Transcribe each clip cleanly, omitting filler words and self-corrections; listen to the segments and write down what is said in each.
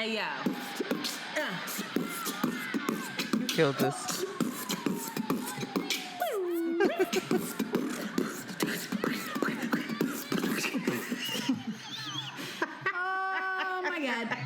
Hey, yo. You killed this. Oh, my God.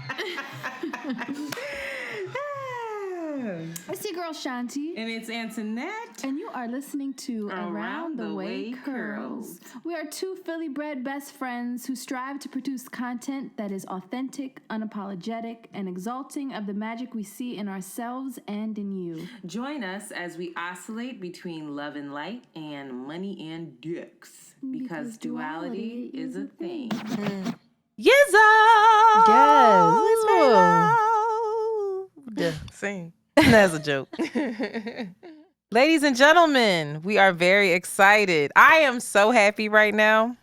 It's your girl, Shanti. And it's Antoinette. And you are listening to Around the Way Curls. We are two Philly-bred best friends who strive to produce content that is authentic, unapologetic, and exalting of the magic we see in ourselves and in you. Join us as we oscillate between love and light and money and dicks. Because duality is a thing. Yizzo! Yes. Yeah, sing. That's a joke. Ladies and gentlemen, we are very excited. I am so happy right now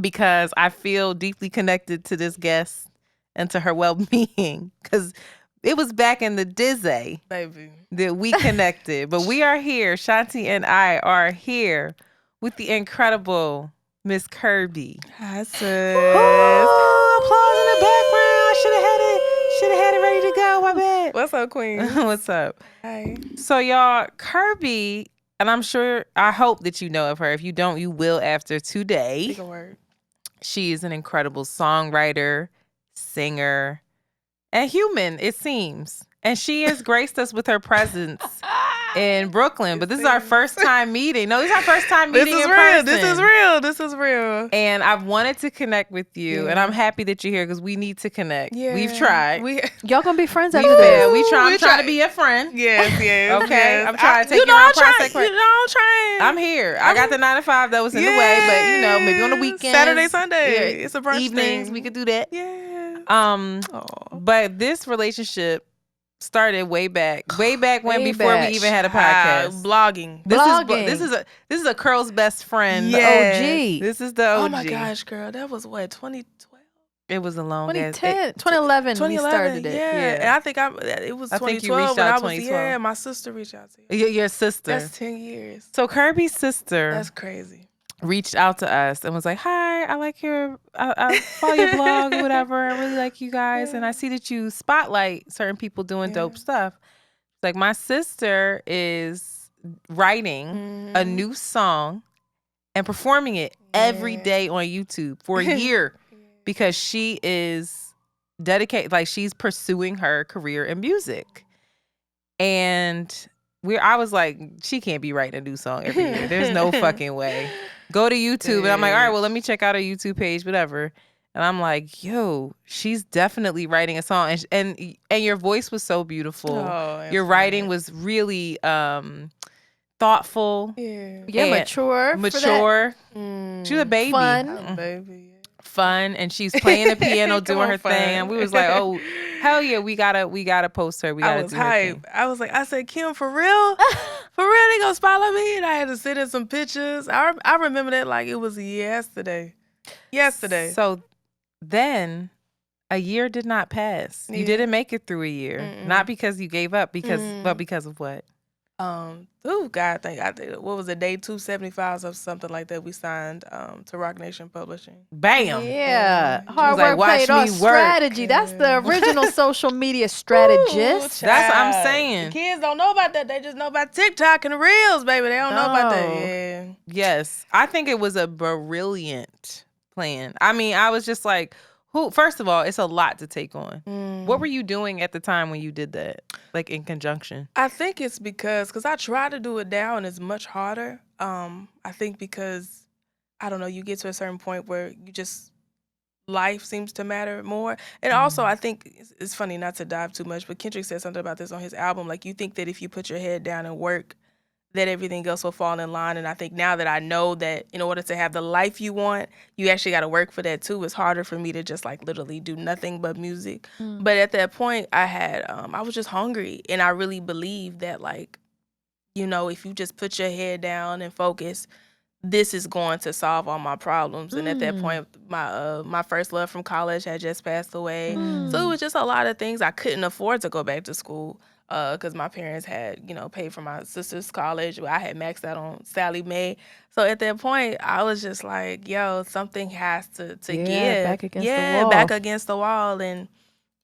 because I feel deeply connected to this guest and to her well-being because it was back in the Dizzy, Baby, that we connected. But we are here. Shanti and I are here with the incredible Miss Kirby. hi sis. Oh, applause in the background. I should have had it ready to go. My bad. What's up, queen? What's up? Hi. So y'all, Kirby, and I hope that you know of her. If you don't, you will after today. Speak a word. She is an incredible songwriter, singer, and human, it seems. And she has graced us with her presence in Brooklyn. But this is our first time meeting. No, this is our first time meeting in person. This is real. And I've wanted to connect with you, and I'm happy that you're here because we need to connect. Yeah. We've tried. Y'all gonna be friends after Yeah, this? I'm trying to be your friend. Yes. Okay, yes. I'm trying to take you around Prospect Park. I'm trying. I'm here. I got the 9 to 5 that was in the way, but maybe on the weekends, Saturday, Sunday. It's a brunch evenings, thing. we could do that. Yeah. But this relationship started way back when before we even had a podcast. Blogging. This is a Curl's best friend. Yes. The OG. This is the OG. Oh my gosh, girl, that was what 2012. It was a long 2010, 2011. 2011. We started it. Yeah. And I think it was 2012 think you reached when out I was 2012. Yeah, my sister reached out to you. Your sister. That's 10 years. So Kirby's sister. That's crazy. Reached out to us and was like, "Hi, I follow your blog or whatever. I really like you guys, and I see that you spotlight certain people doing dope stuff." It's like, my sister is writing a new song and performing it every day on YouTube for a year because she is dedicated, like she's pursuing her career in music. And I was like, she can't be writing a new song every year. There's no fucking way. Go to YouTube. And I'm like, all right, well, let me check out her YouTube page, whatever. And I'm like, yo, she's definitely writing a song. And your voice was so beautiful. Your writing was really thoughtful. Yeah, mature. She was a baby. Fun. And she's playing the piano, doing her thing. And we was like, oh, hell yeah, we gotta post her. We gotta do her thing. I said, Kim, for real? For real, they gonna spotlight me? And I had to send in some pictures. I remember that like it was yesterday. So then a year did not pass. You didn't make it through a year. Not because you gave up, but because of what? God, I think what was it, day 275 or something like that? We signed to Rock Nation Publishing. Bam. Yeah, hard like, work paid off. Strategy. That's the original social media strategist. That's what I'm saying. The kids don't know about that. They just know about TikTok and the Reels, baby. They don't know about that. Yeah. Yes, I think it was a brilliant plan. I mean, I was just like, first of all, it's a lot to take on. What were you doing at the time when you did that, like in conjunction? I think it's because I try to do it now and it's much harder. I think because, I don't know, you get to a certain point where life seems to matter more. And also, I think it's funny not to dive too much, but Kendrick said something about this on his album. Like, you think that if you put your head down and work, that everything else will fall in line. And I think now that I know that in order to have the life you want, you actually got to work for that too. It's harder for me to just like literally do nothing but music. But at that point I was just hungry. And I really believed that like, you know, if you just put your head down and focus, this is going to solve all my problems. And at that point, my first love from college had just passed away. So it was just a lot of things. I couldn't afford to go back to school. Because my parents had, paid for my sister's college. I had maxed out on Sally Mae. So at that point, I was just like, yo, something has to give. Back against the wall. Back against the wall. And,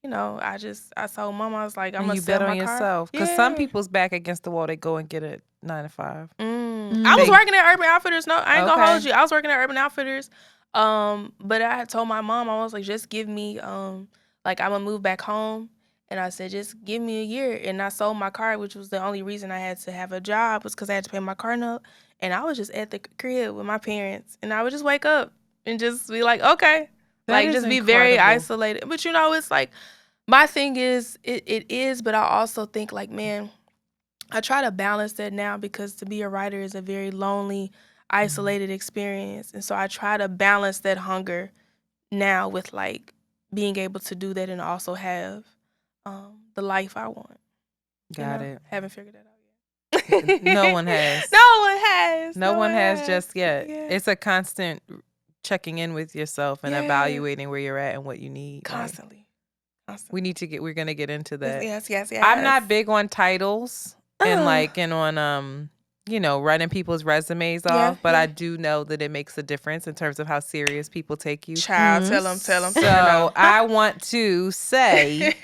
you know, I told Mama, I was like, I'm And gonna you sell bet my on car. yourself. Because some people's back against the wall, they go and get a 9 to 5. I was working at Urban Outfitters. No, I ain't gonna hold you. I was working at Urban Outfitters. But I had told my mom, I was like, just give me, like, I'm gonna move back home. And I said, just give me a year. And I sold my car, which was the only reason I had to have a job, was because I had to pay my car note. And I was just at the crib with my parents. And I would just wake up and just be like, okay. Like, just be very isolated. But, you know, it's like, my thing is, it is, but I also think, like, man, I try to balance that now because to be a writer is a very lonely, isolated experience. And so I try to balance that hunger now with, like, being able to do that and also have the life I want. Got it. Haven't figured that out yet. No one has. No one has just yet. Yeah. It's a constant checking in with yourself and evaluating where you're at and what you need. Constantly. We're going to get into that. Yes. I'm not big on titles and on, you know, writing people's resumes off, but I do know that it makes a difference in terms of how serious people take you. Child, tell them. So I want to say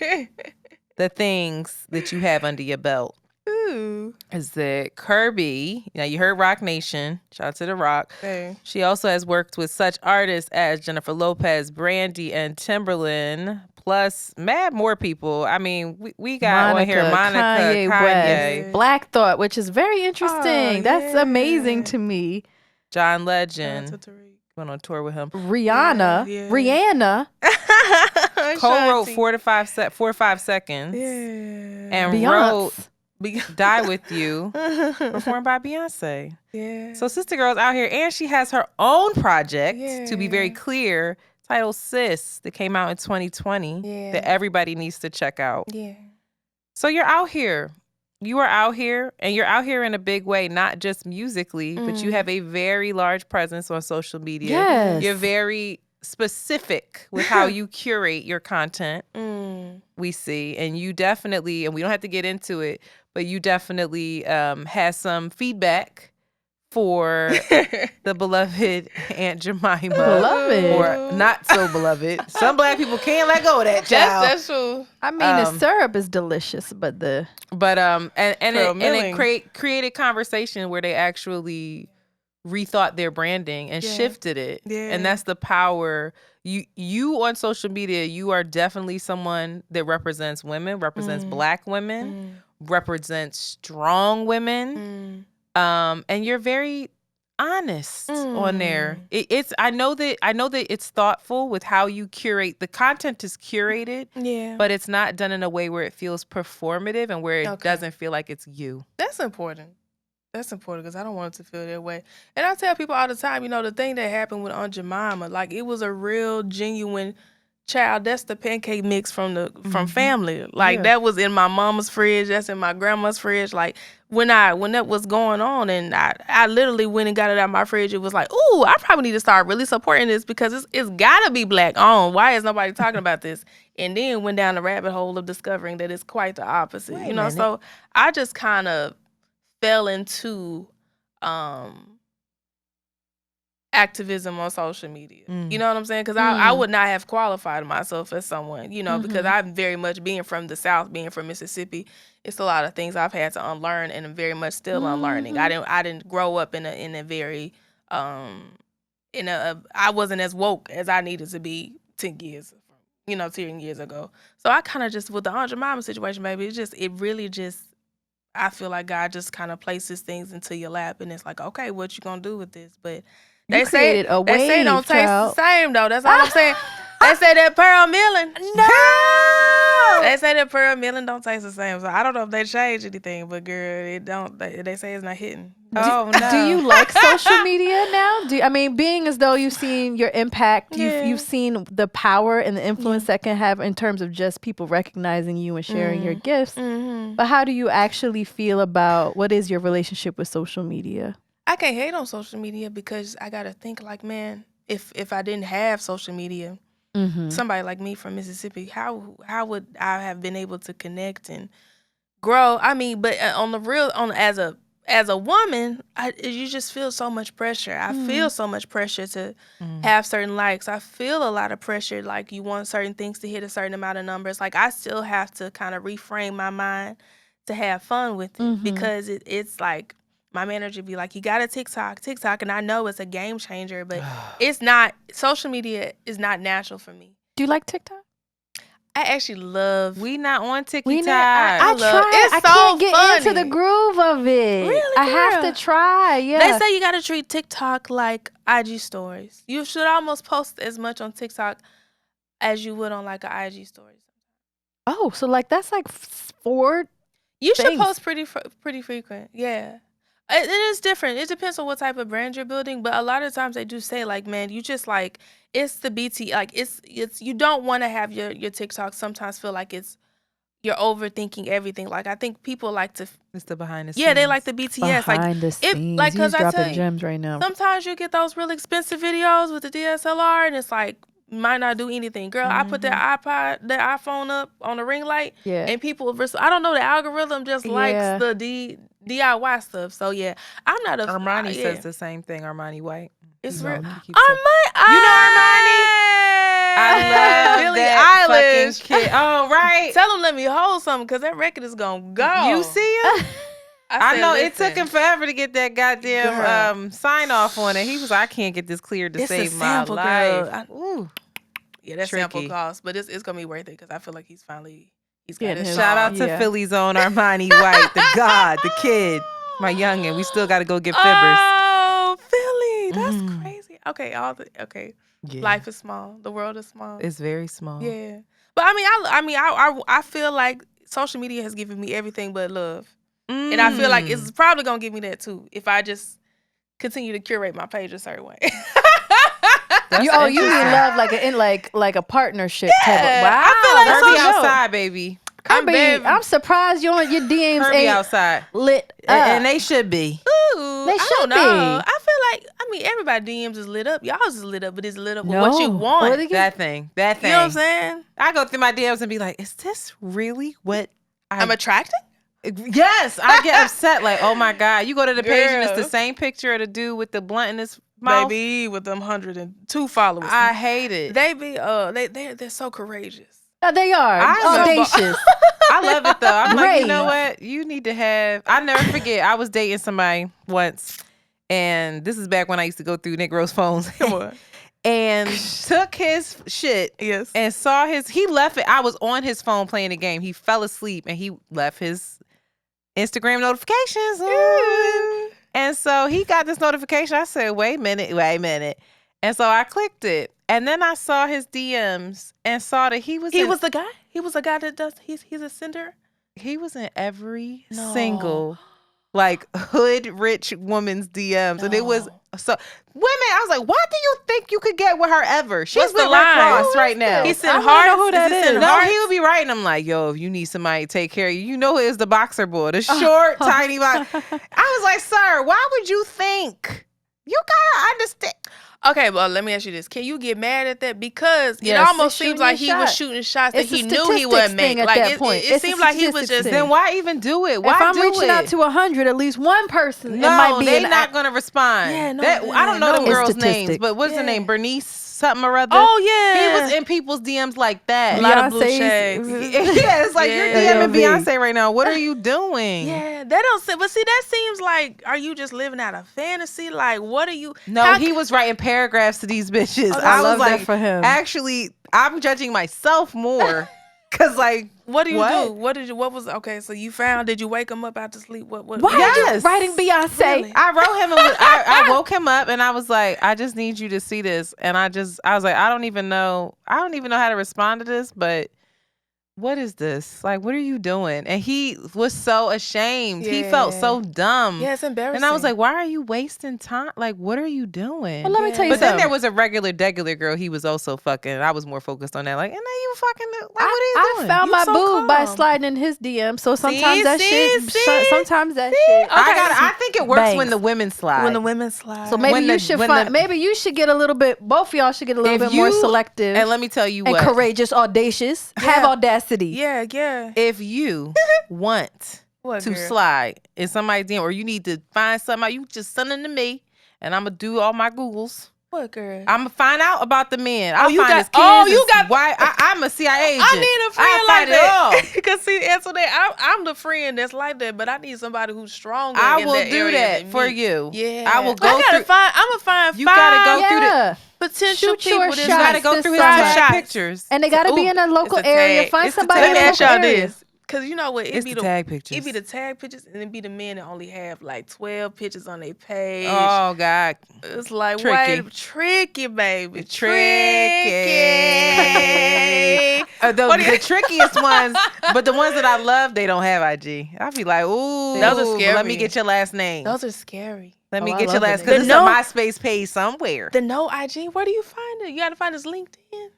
the things that you have under your belt. Ooh. Is that Kirby, now you heard Rock Nation, shout out to The Rock. Hey. She also has worked with such artists as Jennifer Lopez, Brandy, and Timberland, plus mad more people. I mean, we got on here Monica, Kanye. West, Black Thought, which is very interesting. That's amazing to me. John Legend. Went on tour with him. Rihanna. Co-wrote 4 to 5 seconds. Yeah. And Beyonce. wrote Die With You, performed by Beyonce. Yeah. So Sister Girl's out here, and she has her own project, to be very clear, titled Sis, that came out in 2020, that everybody needs to check out. Yeah. So you're out here. You are out here, and you're out here in a big way, not just musically, but you have a very large presence on social media. Yes. You're very specific with how you curate your content, we see. And you definitely, and we don't have to get into it, but you definitely has some feedback for the beloved Aunt Jemima. Beloved. Or not so beloved. Some Black people can't let go of that child. That's true. I mean, the syrup is delicious, but it created conversation where they actually rethought their branding and shifted it. Yeah. And that's the power. You on social media, you are definitely someone that represents women, represents Black women, represents strong women. And you're very honest on there. I know that it's thoughtful with how you curate. The content is curated, but it's not done in a way where it feels performative and where it doesn't feel like it's you. That's important. That's important because I don't want it to feel that way. And I tell people all the time, you know, the thing that happened with Aunt Jemima, like, it was a real genuine child. That's the pancake mix from family. Like, that was in my mama's fridge. That's in my grandma's fridge. Like, when that was going on, and I literally went and got it out of my fridge, it was like, ooh, I probably need to start really supporting this because it's gotta be Black owned. Why is nobody talking about this? And then went down the rabbit hole of discovering that it's quite the opposite. Wait you know, so I just kind of fell into activism on social media. You know what I'm saying? Because I would not have qualified myself as someone, you know, because I'm very much, being from the South, being from Mississippi, it's a lot of things I've had to unlearn, and I'm very much still unlearning. I didn't grow up in a very I wasn't as woke as I needed to be 10 years ago. So I kind of just, with the Aunt Jemima situation, baby, it really just, I feel like God just kind of places things into your lap, and it's like, okay, what you gonna do with this? But they say it don't taste the same though. That's all I'm saying. They say that pearl milling. No. They say that pearl milling don't taste the same. So I don't know if they changed anything, but girl, it don't. They say it's not hitting. Oh no. Do you like social media now? Being as though you've seen your impact, you've seen the power and the influence that can have in terms of just people recognizing you and sharing your gifts. But how do you actually feel about, what is your relationship with social media? I can't hate on social media because I gotta think, like, man, if I didn't have social media, somebody like me from Mississippi, how would I have been able to connect and grow? I mean, but as a as a woman, you just feel so much pressure. I feel so much pressure to have certain likes. I feel a lot of pressure, like you want certain things to hit a certain amount of numbers. Like I still have to kind of reframe my mind to have fun with it because it's like my manager be like, you got a TikTok, and I know it's a game changer, but it's not. Social media is not natural for me. Do you like TikTok? I actually love. We not on TikTok. I love. It's I so can't get funny. into the groove of it. Really, I have girl? to try. Yeah. They say you got to treat TikTok like IG stories. You should almost post as much on TikTok as you would on like an IG story. Oh, so like that's like 4. You should things. post pretty frequent. Yeah. It is different. It depends on what type of brand you're building, but a lot of times they do say like, man, you just like it's the BT, like it's you don't want to have your TikTok sometimes feel like you're overthinking everything. Like I think people like to It's the behind the scenes. Yeah, they like the BTS Behind the scenes. like cuz I tell dropping you, gems right now. sometimes you get those really expensive videos with the DSLR and it's like might not do anything. Girl, I put that iPhone up on the ring light and people I don't know, the algorithm just likes the DIY stuff. So yeah, I'm not a Armani says the same thing. Armani White. It's You know, real. he keeps saying- You know Armani? I love Billie that Eilish. fucking kid. Oh, right. Tell him let me hold something because that record is gonna go. You see him? I said, know it listen, took him forever to get that goddamn sign off on it. He was like, I can't get this cleared to It's a save my sample, life. girl. Ooh. Yeah, that Tricky. sample cost, but it's gonna be worth it because I feel like he's got Getting his his- Shout out to Yeah. Philly's own Armani White, the god, the kid, my youngin'. We still got to go get fibbers. Oh, Philly, that's crazy. Okay, Yeah. life is small. The world is small. It's very small. Yeah, but I feel like social media has given me everything but love, and I feel like it's probably gonna give me that too if I just continue to curate my page a certain way. That's You mean interesting. love like a partnership type of, Yeah, wow. I feel like Kirby social- outside, baby. Kirby, I'm surprised your DMs Kirby ain't outside. lit up. And they should be. Ooh, They I should don't know. be. I feel like everybody DMs is lit up. Y'all's is lit up, but it's lit up with No. what you want. What again? That thing. You know what I'm saying? I go through my DMs and be like, is this really what I'm attracted. Yes, I get upset. Like, oh my God. You go to the page and it's Girl. the same picture of the dude with the blunt in his mouth. Baby, with them 102 followers. I hate it. They be they're so courageous. They are audacious. I love it though. I'm like, you know Brave. what? You need to have. I never forget. I was dating somebody once, and this is back when I used to go through Negro's phones. Come on. And took his shit. Yes. And saw he left it. I was on his phone playing the game. He fell asleep and he left his Instagram notifications on. And so he got this notification. I said, wait a minute. And so I clicked it. And then I saw his DMs and saw that he was the guy? He was the guy that does he's a sender? He was in every single like hood rich woman's DMs. And it was so women, I was like, why do you think you could get with her ever? She's What's with the line? Ross right now. He sent I wanna hearts. know who that is. No, he would be writing. I'm like, yo, if you need somebody to take care of you, you know it is the boxer boy, the short, tiny box. I was like, sir, why would you think? You gotta understand. Okay, well, let me ask you this. Can you get mad at that? Because it Yes, almost he's seems like shooting he a was shot. shooting shots that It's a he knew he statistics wouldn't make. thing at Like that it point. it It's a seemed like he was statistics just thing. Then why even do it? Why If I'm do reaching it? out to 100, at least one person, No, it might be they an not gonna respond. Yeah, no, I don't know them It's girls' names, statistics. but what's her Yeah. name? Bernice something or other. Oh yeah. He was in people's DMs like that. a lot of blue Beyonce's- shades. Yeah, it's like you're Yeah. DMing Beyonce right now. What are you doing? Yeah, that don't say. But see, that seems like, are you just living out a fantasy? Like, what are you? No, how- he was writing paragraphs to these bitches. I I was love that like, for him. actually, I'm judging myself more. Cause like, What do you What? do? What was okay? So you found? Did you wake him up out to sleep? What? Why Yes. are you writing Beyonce? Really? I wrote him. I woke him up and I was like, I just need you to see this. And I was like, I don't even know how to respond to this, but what is this? Like, what are you doing? And he was so ashamed. He felt Yeah. so dumb. Yeah, it's embarrassing. And I was like, why are you wasting time? Like, what are you doing? Well, let me Yeah. tell you But then something. there was a degular girl he was also fucking. And I was more focused on that. Like, and then you fucking, like, what are you I doing? found You my so boo by calm. sliding in his DM. So sometimes See, that see, shit. see? Sometimes that shit. I think it works bangs. when the women slide. when the women slide. So maybe when you the- should when find. the- Maybe you should get a little bit. Both of y'all should get a little If bit more you- selective And let me tell you and what. courageous, audacious. Have audacity. yeah. If you want to slide in somebody's DM, or you need to find something out, you just send them to me, and I'm gonna do all my Googles. What girl? I'm gonna find out about the men. I'm a CIA agent. I need a friend like that. Because see, Antoinette, I'm the friend that's like that, but I need somebody who's stronger. I will do that for you. Yeah, I will go I'm gonna find. You gotta go through the potential people. You gotta go through his pictures, and they gotta be in a local area. Find somebody in a local area. Cause you know what? It be the tag pictures. It be the tag pictures, and it be the men that only have like 12 pictures on their page. Oh God, it's like tricky, baby, tricky. The trickiest ones, but the ones that I love, they don't have IG. I'll be like, ooh, those are scary. Let me get your last name. Those are scary. Let me get your last, because it's a MySpace page somewhere. The no IG. Where do you find it? You gotta find his LinkedIn.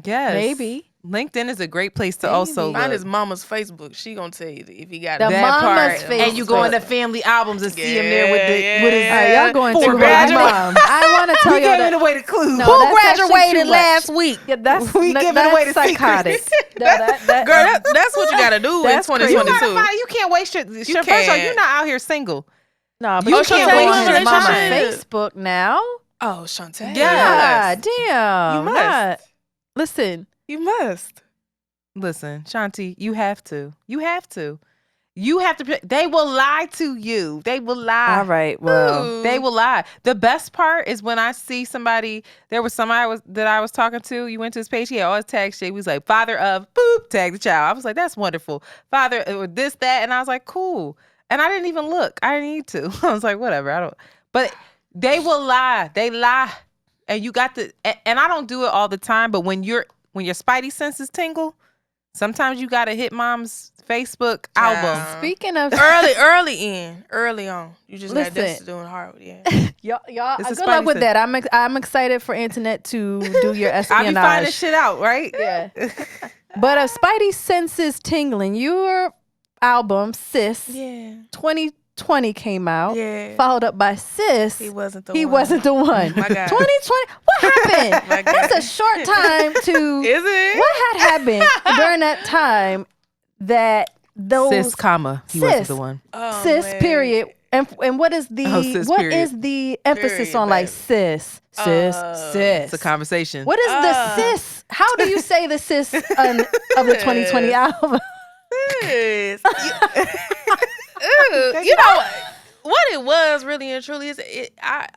Yes, maybe. LinkedIn is a great place to also find his mama's Facebook. She gonna tell you if he got the that part. Facebook. And you go into family albums and see him there with his. All right, y'all going too hard. I want to tell you that. Giving away the clues. No, who graduated last week? Yeah, that's giving away the psychotic. Girl, that's what you gotta do in 2022. You can't waste your first of all, you're not out here single. No, but you can't waste your mama's Facebook now. Oh, Shantae. Yeah, damn. You must. Listen. You must. Listen, Shanti, you have to. You have to. They will lie to you. They will lie. All right, well. Ooh. They will lie. The best part is when I see somebody, there was somebody that I was talking to, you went to his page, he had all his tag shit. He was like, father of, boop, tag the child. I was like, that's wonderful. Father, or this, that. And I was like, cool. And I didn't even look. I didn't need to. I was like, whatever. But they will lie. They lie. And you got to, and I don't do it all the time, but when your spidey senses tingle, sometimes you got to hit mom's Facebook album. Speaking of early on, you just got this doing hard. Yeah, y'all. Good luck with that. I'm excited for Antoinette to do your espionage. I'll be finding shit out, right? Yeah. But spidey senses tingling. Your album, Sis. Yeah. 2020 came out. Yeah. Followed up by Sis. He wasn't the one. My God. 2020. What happened? That's a short time to. Is it? What had happened during that time that those Sis, comma, he wasn't the one. Oh, sis, man. period. And what is the the emphasis period, on, like, sis? Sis. It's a conversation. What is the sis? How do you say the sis of the 2020 album? Sis. You know what it was really and truly is. I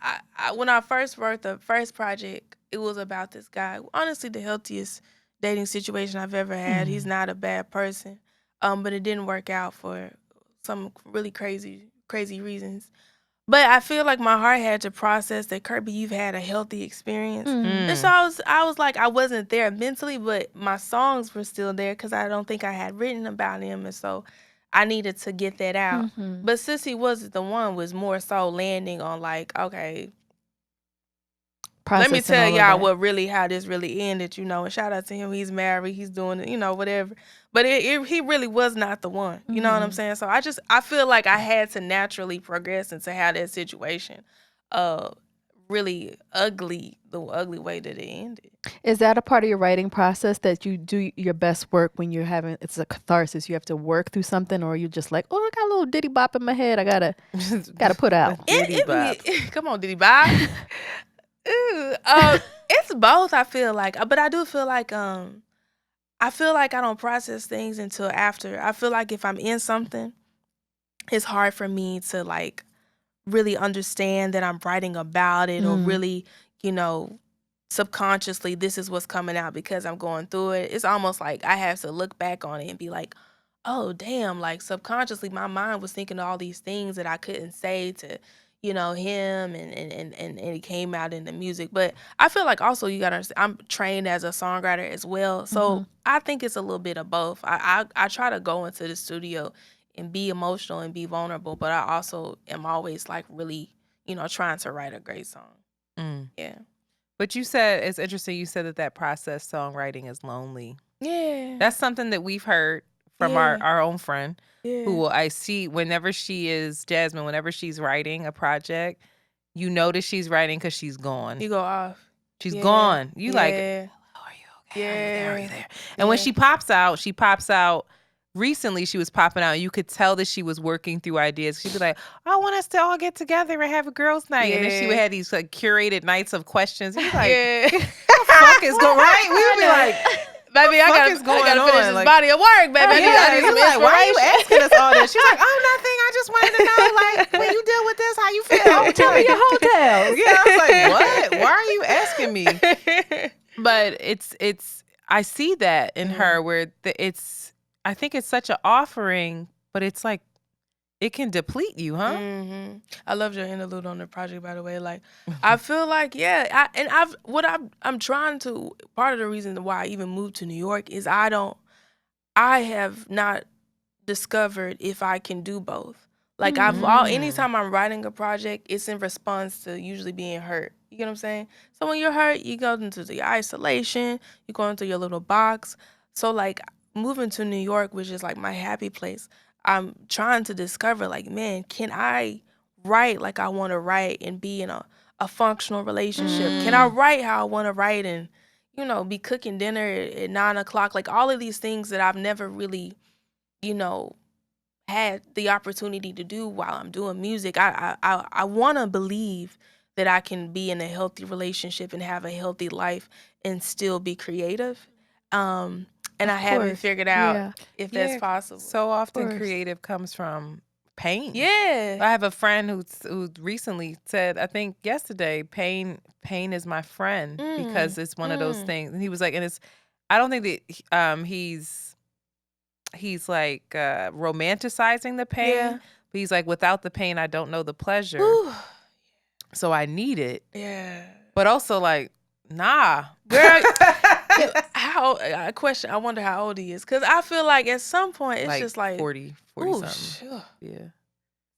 when I first wrote the first project, it was about this guy. Honestly, the healthiest dating situation I've ever had. He's not a bad person, but it didn't work out for some really crazy reasons. But I feel like my heart had to process that, Kirby, you've had a healthy experience. And so I was like, I wasn't there mentally, but my songs were still there because I don't think I had written about him. And so I needed to get that out. But Sissy wasn't the one, was more so landing on, like, okay, let me tell y'all how this really ended, and shout out to him. He's married, he's doing it, whatever. But he really was not the one. You know what I'm saying? So I feel like I had to naturally progress into how that situation really the ugly way that it ended. Is that a part of your writing process, that you do your best work when you're it's a catharsis? You have to work through something, or you just like, oh, I got a little ditty bop in my head. I gotta put out. Come on, ditty bop. It's both, I feel like. But I do feel like I don't process things until after. I feel like if I'm in something, it's hard for me to, like, really understand that I'm writing about it, or really, subconsciously this is what's coming out because I'm going through it. It's almost like I have to look back on it and be like, oh, damn, like, subconsciously my mind was thinking of all these things that I couldn't say to him, and it came out in the music. But I feel like also you gotta understand, I'm trained as a songwriter as well. So I think it's a little bit of both. I try to go into the studio and be emotional and be vulnerable, but I also am always, like, really, trying to write a great song. Yeah. But you said, it's interesting, you said that process, songwriting, is lonely. Yeah. That's something that we've heard from our oon friend. Yeah. Who I see whenever Jasmine, whenever she's writing a project, you notice she's writing because she's gone. You go off. She's gone. You like, hello, are you okay? Yeah. Are you there? And when she pops out recently she was popping out and you could tell that she was working through ideas. She'd be like, I want us to all get together and have a girls' night. And then she would have these like curated nights of questions. You'd be like, what the fuck is going right? We would be like, baby, I gotta finish this body of work, baby. I need some inspiration. Why are you asking us all this? She's like, oh, nothing. I just wanted to know, like, when you deal with this, how you feel. Tell me your hotels. Yeah, I was like, what? Why are you asking me? But it's I see that in her where I think it's such an offering, but it's like it can deplete you, huh? Mm-hmm. I loved your interlude on the project, by the way. Like, I feel like, I'm trying to, part of the reason why I even moved to New York is I have not discovered if I can do both. Like, anytime I'm writing a project, it's in response to usually being hurt. You get what I'm saying? So when you're hurt, you go into the isolation, you go into your little box. So, like, moving to New York, which is like my happy place, I'm trying to discover, like, man, can I write like I want to write and be in a functional relationship? Can I write how I want to write and, be cooking dinner at 9 o'clock? Like, all of these things that I've never really, had the opportunity to do while I'm doing music. I want to believe that I can be in a healthy relationship and have a healthy life and still be creative. And I haven't figured out if that's possible. So often creative comes from pain. Yeah. I have a friend who recently said, I think yesterday, pain is my friend because it's one of those things. And he was like, I don't think that he's like romanticizing the pain, but he's like, without the pain, I don't know the pleasure. Ooh. So I need it. Yeah. But also like, nah. Girl, I wonder how old he is. Because I feel like at some point, it's like just like 40 something. Sure. Yeah.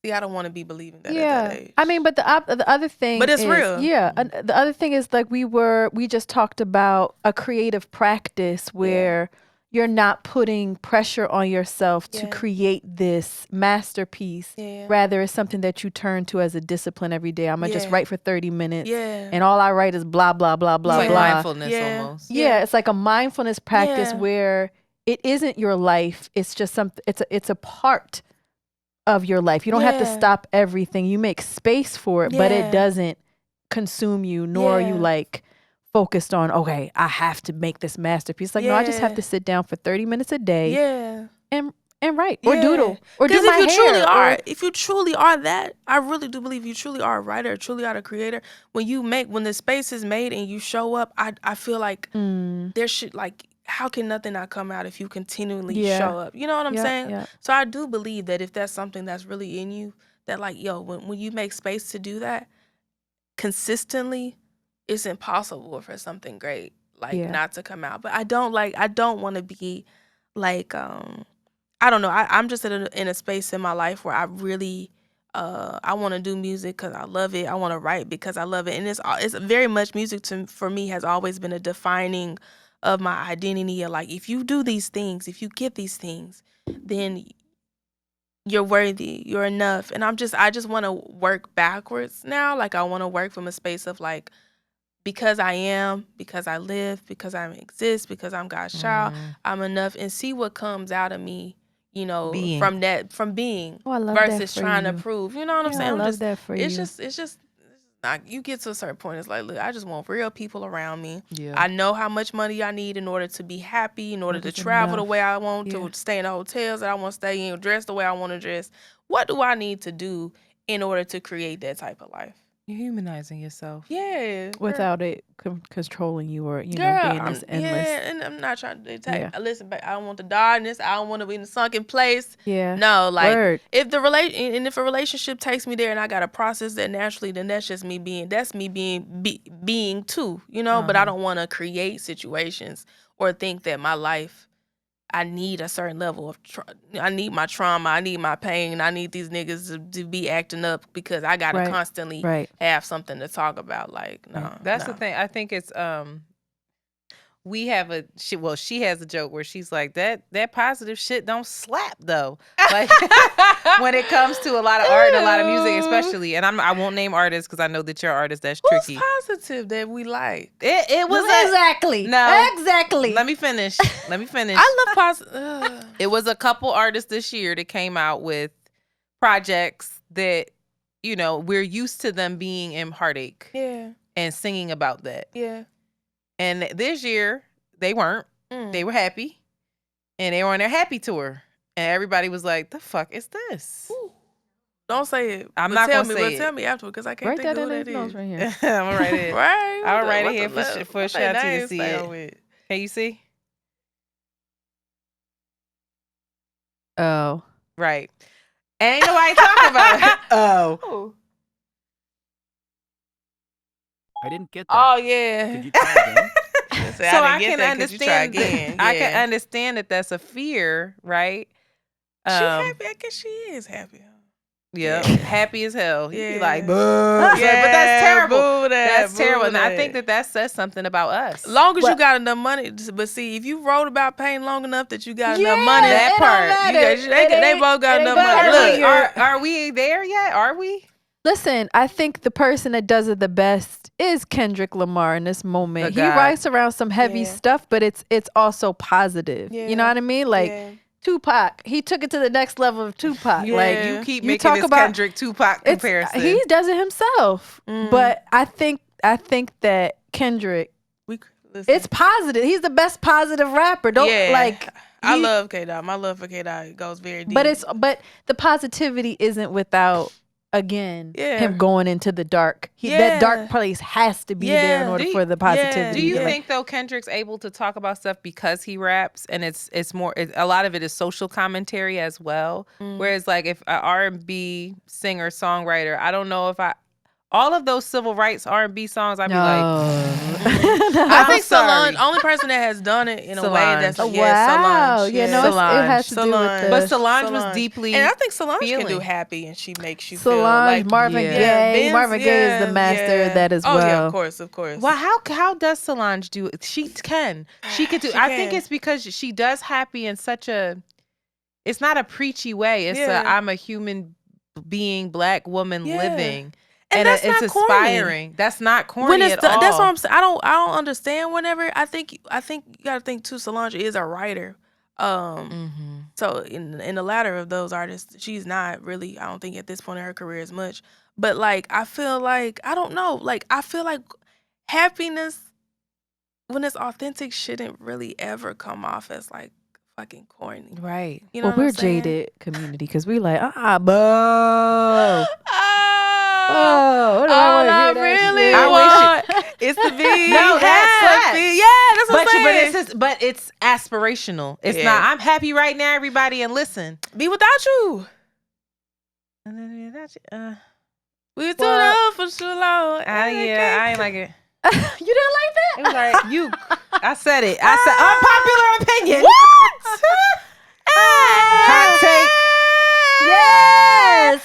See, I don't want to be believing that at that age. I mean, but the other thing But it's is, real. Yeah. The other thing is like we just talked about a creative practice where you're not putting pressure on yourself to create this masterpiece. Yeah. Rather, it's something that you turn to as a discipline every day. I'm going to just write for 30 minutes. Yeah. And all I write is blah, blah, blah, blah, It's like blah. mindfulness almost. Yeah, it's like a mindfulness practice where it isn't your life. It's just something, it's a part of your life. You don't have to stop everything. You make space for it, but it doesn't consume you, nor are you like focused on, okay, I have to make this masterpiece. Like, no, I just have to sit down for 30 minutes a day and write or doodle or do my hair. If you truly are that, I really do believe you truly are a writer, truly are a creator. When the space is made and you show up, I feel like there should, like, how can nothing not come out if you continually show up? You know what I'm saying? Yeah. So I do believe that if that's something that's really in you, that like, when you make space to do that consistently, it's impossible for something great not to come out. But I don't want to be like, I don't know. I'm just in a space in my life where I really, I want to do music because I love it. I want to write because I love it. And it's very much music for me has always been a defining of my identity. Like, if you do these things, if you get these things, then you're worthy, you're enough. And I just want to work backwards now. Like, I want to work from a space of like, because I am, because I live, because I exist, because I'm God's child, I'm enough, and see what comes out of me, from being versus trying to prove. You know what I'm saying? I love that for you. It's just like, you get to a certain point, it's like, look, I just want real people around me. Yeah. I know how much money I need in order to be happy, in order to travel the way I want to, stay in the hotels that I want to stay in, dress the way I want to dress. What do I need to do in order to create that type of life? You're humanizing yourself. Yeah. Without it controlling you or, being this endless. Yeah, and I'm not trying to take. Listen, but I don't want the darkness. I don't want to be in a sunken place. Yeah. No, like, if if a relationship takes me there and I got to process that naturally, then that's just me being being too, but I don't want to create situations or think that my life, I need a certain level of I need my trauma, I need my pain, I need these niggas to be acting up because I gotta constantly have something to talk about. Like, no. That's the thing. I think it's we have she has a joke where she's like, that positive shit don't slap though. Like when it comes to a lot of art and a lot of music, especially. And I won't name artists because I know that you're artists. That's tricky. Who's positive that we like? It was exactly. Exactly. Let me finish. I love positive. It was a couple artists this year that came out with projects that, you know, we're used to them being in heartache. Yeah. And singing about that. Yeah. And this year, they weren't. They were happy. And they were on their happy tour. And everybody was like, the fuck is this? Ooh. Don't say it. I'm not going to say it. But tell me afterward because I can't think of who that is. Right here. I'm going to write it. Right? I'll write it here for Shanti to see it. With? Can you see? Oh. Right. Ain't nobody talking about it. Oh. I didn't get that. Oh, yeah. Could you try again? So I can understand that. I can understand that that's a fear, right? She happy. I guess she is happy. Yeah, happy as hell. Yeah. He'd be like, boo. Yeah, but that's terrible. That's terrible. And I think that. that says something about us. Long as you got enough money. But see, if you wrote about pain long enough that you got enough money, that part. They both got enough money. Look, are we there yet? Are we? Listen, I think the person that does it the best is Kendrick Lamar in this moment. He writes around some heavy stuff, but it's also positive. You know what I mean? Like Tupac, he took it to the next level of Tupac. Like you keep making this Kendrick Tupac comparison. He does it himself, but I think that Kendrick, it's positive. He's the best positive rapper. I love K-Dot. My love for K-Dot goes very deep. But the positivity isn't without. Again, him going into the dark. That dark place has to be there in order for the positivity. Do you think though Kendrick's able to talk about stuff because he raps, and it's more a lot of it is social commentary as well. Whereas like if an R&B singer songwriter, I don't know if all of those civil rights R&B songs, I'd be like, I think Solange, only person that has done it in a way that's Solange. Solange. Yeah, no, it has to do with the... But Solange was deeply and I think Solange can do happy, and she makes you Solange, feel like Marvin Gaye. Marvin Gaye is the master of that as well. Oh yeah, of course. Well, how does Solange do it? She can do. I think it's because she does happy in such a. It's not a preachy way. It's I'm a human being, Black woman living. And it's inspiring. That's not corny at all. That's what I'm saying. I don't understand. Whenever I think you gotta think too. Solange is a writer. So in the latter of those artists, she's not really. I don't think at this point in her career as much. But like I feel like I don't know. Like I feel like happiness when it's authentic shouldn't really ever come off as like fucking corny. Right. You know well, we're jaded community because we like boo. Oh, not really. I wish it's to be. No, that's what I'm saying. But it's aspirational. It's not. I'm happy right now, everybody, and listen. Be without you. And then without you. We too long for so long. I ain't like it. You didn't like that? It was like you. I said it. I said unpopular opinion. What? Hot take. Yes.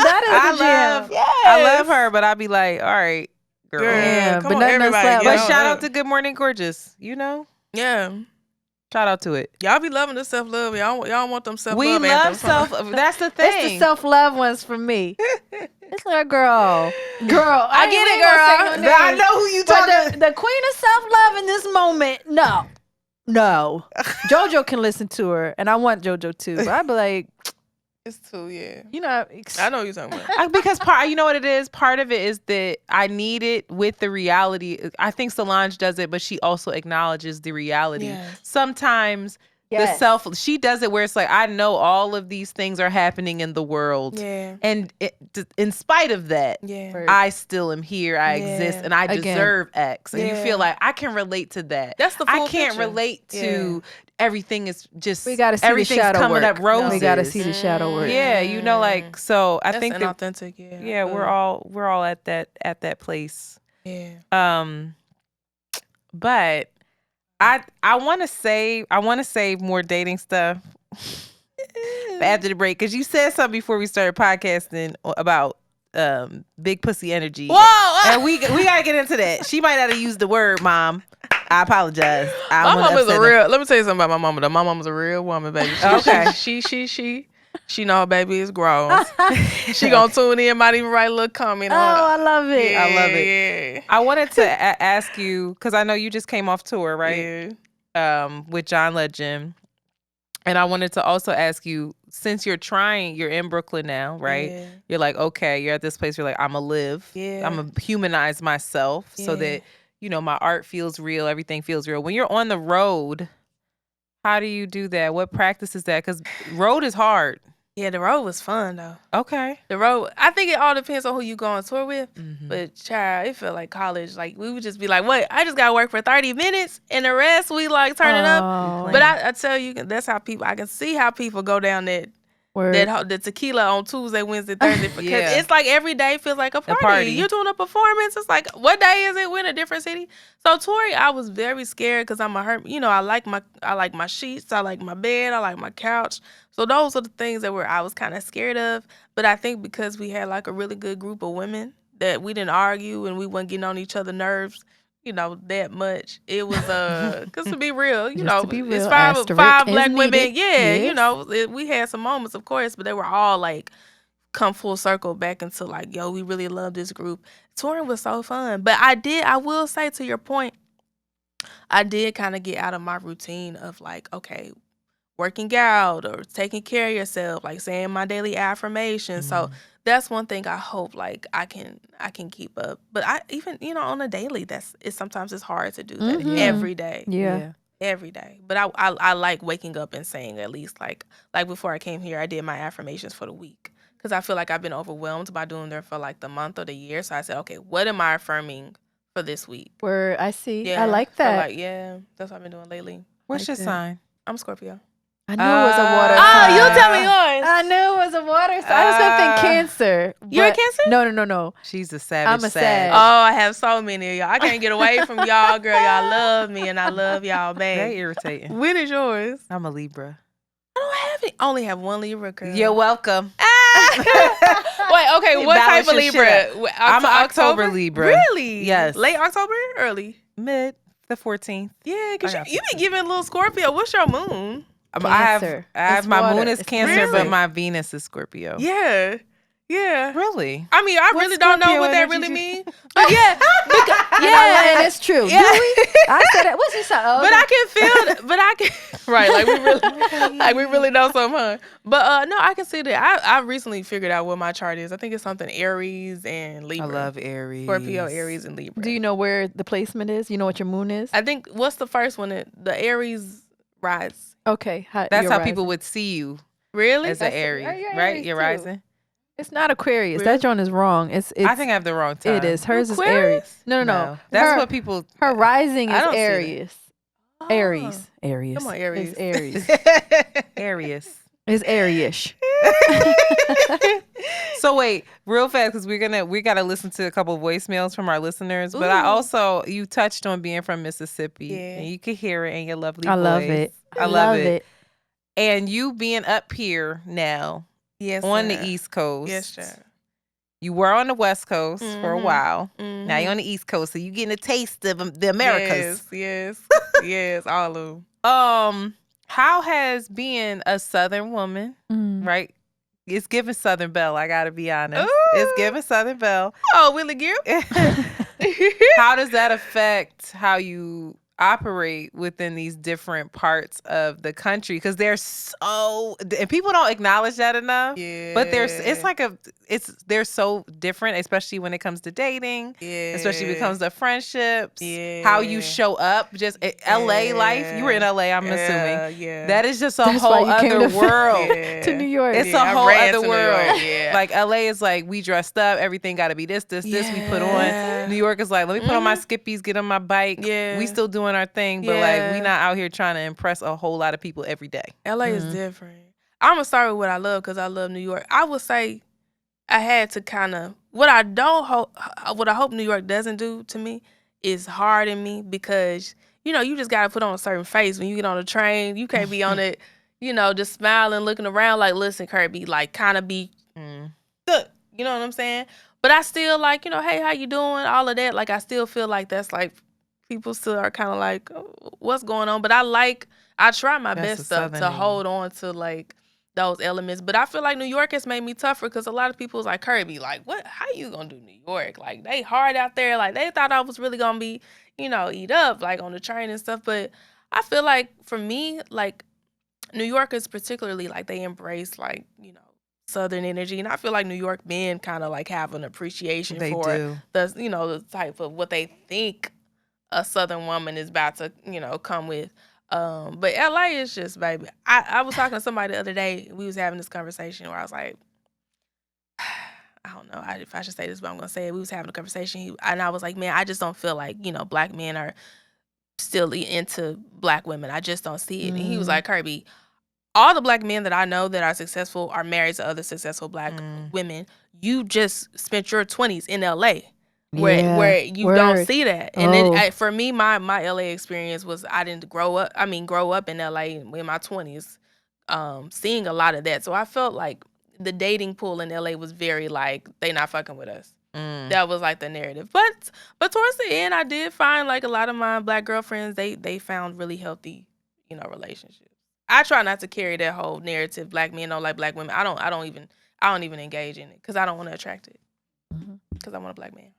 That is I love her, but I'll be like, all right, girl. Yeah, come but on, everybody. But shout out to Good Morning Gorgeous. You know? Yeah. Shout out to it. Y'all be loving the self-love. Y'all want them self-love. We love self-love. That's the thing. It's the self-love ones for me. It's like, girl. I get it, girl. I know who you talking about. The queen of self-love in this moment, no. JoJo can listen to her, and I want JoJo too. But I'd be like... It's too, You know, I know what you're talking about. Because you know what it is? Part of it is that I need it with the reality. I think Solange does it, but she also acknowledges the reality. Yes. Sometimes she does it where it's like, I know all of these things are happening in the world. Yeah. And in spite of that, I still am here. I exist and I deserve X. And you feel like I can relate to that. That's the full I can't picture. Relate to everything is just we gotta see everything's the shadow coming work. up roses. We gotta see the shadow work. Yeah, you know, like so. I That's think inauthentic. Yeah, we're all at that place. Yeah. But I want to save more dating stuff after the break because you said something before we started podcasting about big pussy energy. Whoa! And we gotta get into that. She might not have used the word, Mom. I apologize. My mama's a real. Let me tell you something about my mama. Though. My mama's a real woman, baby. Okay. She know her baby is grown. She gonna tune in, might even write a little comment. I love it. Yeah, I love it. Yeah. I wanted to ask you, because I know you just came off tour, right? Yeah. With John Legend. And I wanted to also ask you, since you're in Brooklyn now, right? Yeah. You're like, okay, you're at this place, you're like, I'm going to live. Yeah. I'm going to humanize myself so that, my art feels real, everything feels real. When you're on the road, how do you do that? What practice is that? Because road is hard. Yeah, the road was fun, though. Okay. The road, I think it all depends on who you go on tour with. Mm-hmm. But, child, it felt like college. Like, we would just be like, what? I just got to work for 30 minutes, and the rest, we, like, turn it up. But I tell you, that's how people, I can see how people go down the tequila on Tuesday, Wednesday, Thursday. Because it's like every day feels like a party. You're doing a performance. It's like, what day is it? We're in a different city. So touring, I was very scared because I'm a hermit. I like my sheets. I like my bed. I like my couch. So those are the things that I was kind of scared of. But I think because we had like a really good group of women that we didn't argue and we weren't getting on each other's nerves, that much. It was because to be real, it's five black women. Yeah, we had some moments, of course, but they were all like come full circle back into like, yo, we really love this group. Touring was so fun. But I will say, to your point, I did kind of get out of my routine of like, okay, working out or taking care of yourself, like saying my daily affirmations. So that's one thing I hope like I can keep up. But I even on a daily, sometimes it's hard to do that every day. Yeah. Every day. But I like waking up and saying at least like before I came here, I did my affirmations for the week because I feel like I've been overwhelmed by doing them for like the month or the year. So I said, okay, what am I affirming for this week? Where I see. Yeah, I like that. That's what I've been doing lately. What's your sign? I'm Scorpio. I knew it was a water Oh, sign. you tell me yours. I knew it was a water sign. I was going to think Cancer. You're a but- Cancer? No. She's a savage. I'm a Sag. Oh, I have so many of y'all. I can't get away from y'all, girl. Y'all love me, and I love y'all back. Very irritating. When is yours? I'm a Libra. I don't have it. I only have one Libra, girl. You're welcome. Wait, okay. What Balance type of your Libra? shit. I'm an October Libra. Really? Yes. Late October? Early? Mid, the 14th. Yeah, because I got you be giving a little Scorpio. What's your moon? Cancer. I have It's my water. moon is It's Cancer, Really? but my Venus is Scorpio. Yeah. Really? I mean, I What really don't know Scorpio what that energy really do- means. But yeah. Yeah, and it's true. Yeah. Do we? I said it. What's your sign? Oh, But I can feel but I can right, like we really know something, huh? But no, I can see that. I recently figured out what my chart is. I think it's something Aries and Libra. I love Aries. Scorpio, Aries, and Libra. Do you know where the placement is? You know what your moon is? I think what's the first one? The Aries rise. Okay. That's your how rising. people would see you Really? as an Aries, You're right? Aries You're too. rising. It's not Aquarius. Really? That John is wrong. It's I think I have the wrong time. it is. Hers Aquarius? is Aries. No. That's her, what people. her rising I is don't see that. Aries. Aries. Aries. Come on, Aries. It's Aries. Aries. It's Aries-ish. So wait, real fast, because we gotta listen to a couple voicemails from our listeners. But I also, you touched on being from Mississippi, Yeah. and you could hear it in your lovely I voice. love it. I love it. And you being up here now Yes. on sir. the East Coast. Yes, sir. You were on the West Coast for a Mhm. while. Now you're on the East Coast, so you getting a taste of the Americas. Yes. Yes, all of them. How has being a Southern woman, Mm. right? It's giving Southern Belle, I gotta be honest. Ooh. It's giving Southern Belle. Oh, Willie Gill. How does that affect how you operate within these different parts of the country? Because they're so, and people don't acknowledge that enough. Yeah. But they're so different, especially when it comes to dating, especially when it comes to friendships, how you show up. Just LA life. You were in LA, I'm assuming. Yeah. That is just a That's whole why you came other to- world. To New York. It's Yeah, a I whole ran other to New world. York, yeah. Like LA is like we dressed up, everything got to be this we put on. New York is like, let me put on my skippies, get on my bike. Yeah. We still doing our thing, but like we not out here trying to impress a whole lot of people every day. LA is different. I'm gonna start with what I love because I love New York. I would say I had to kind of what I hope New York doesn't do to me is harden me because you just gotta put on a certain face when you get on a train. You can't be on it, just smiling, looking around like, listen, Kirby, like kind of be good. You know what I'm saying? But I still like, hey, how you doing? All of that. Like I still feel like that's like people still are kind of like, oh, what's going on? But I try my best to hold on to like those elements. But I feel like New York has made me tougher because a lot of people was like, Kirby, like, what? How you gonna do New York? Like, they hard out there. Like, they thought I was really gonna be, eat up like on the train and stuff. But I feel like for me, like, New Yorkers particularly, like, they embrace like, Southern energy, and I feel like New York men kind of like have an appreciation for the type of what they think a Southern woman is about to come with. But LA is just, baby. I was talking to somebody the other day. We was having this conversation where I was like, I don't know if I should say this, but I'm gonna say it. We was having a conversation, and I was like, man, I just don't feel like black men are still into black women. I just don't see it. And he was like, Kirby, all the black men that I know that are successful are married to other successful black women. You just spent your 20s in LA where you don't see that. And then for me, my LA experience was I didn't grow up in LA in my 20s, seeing a lot of that. So I felt like the dating pool in LA was very like, they not fucking with us. That was like the narrative. But towards the end, I did find like a lot of my black girlfriends, they found really healthy, relationships. I try not to carry that whole narrative. Black men don't like black women. I don't even engage in it because I don't want to attract it. Because I want a black man.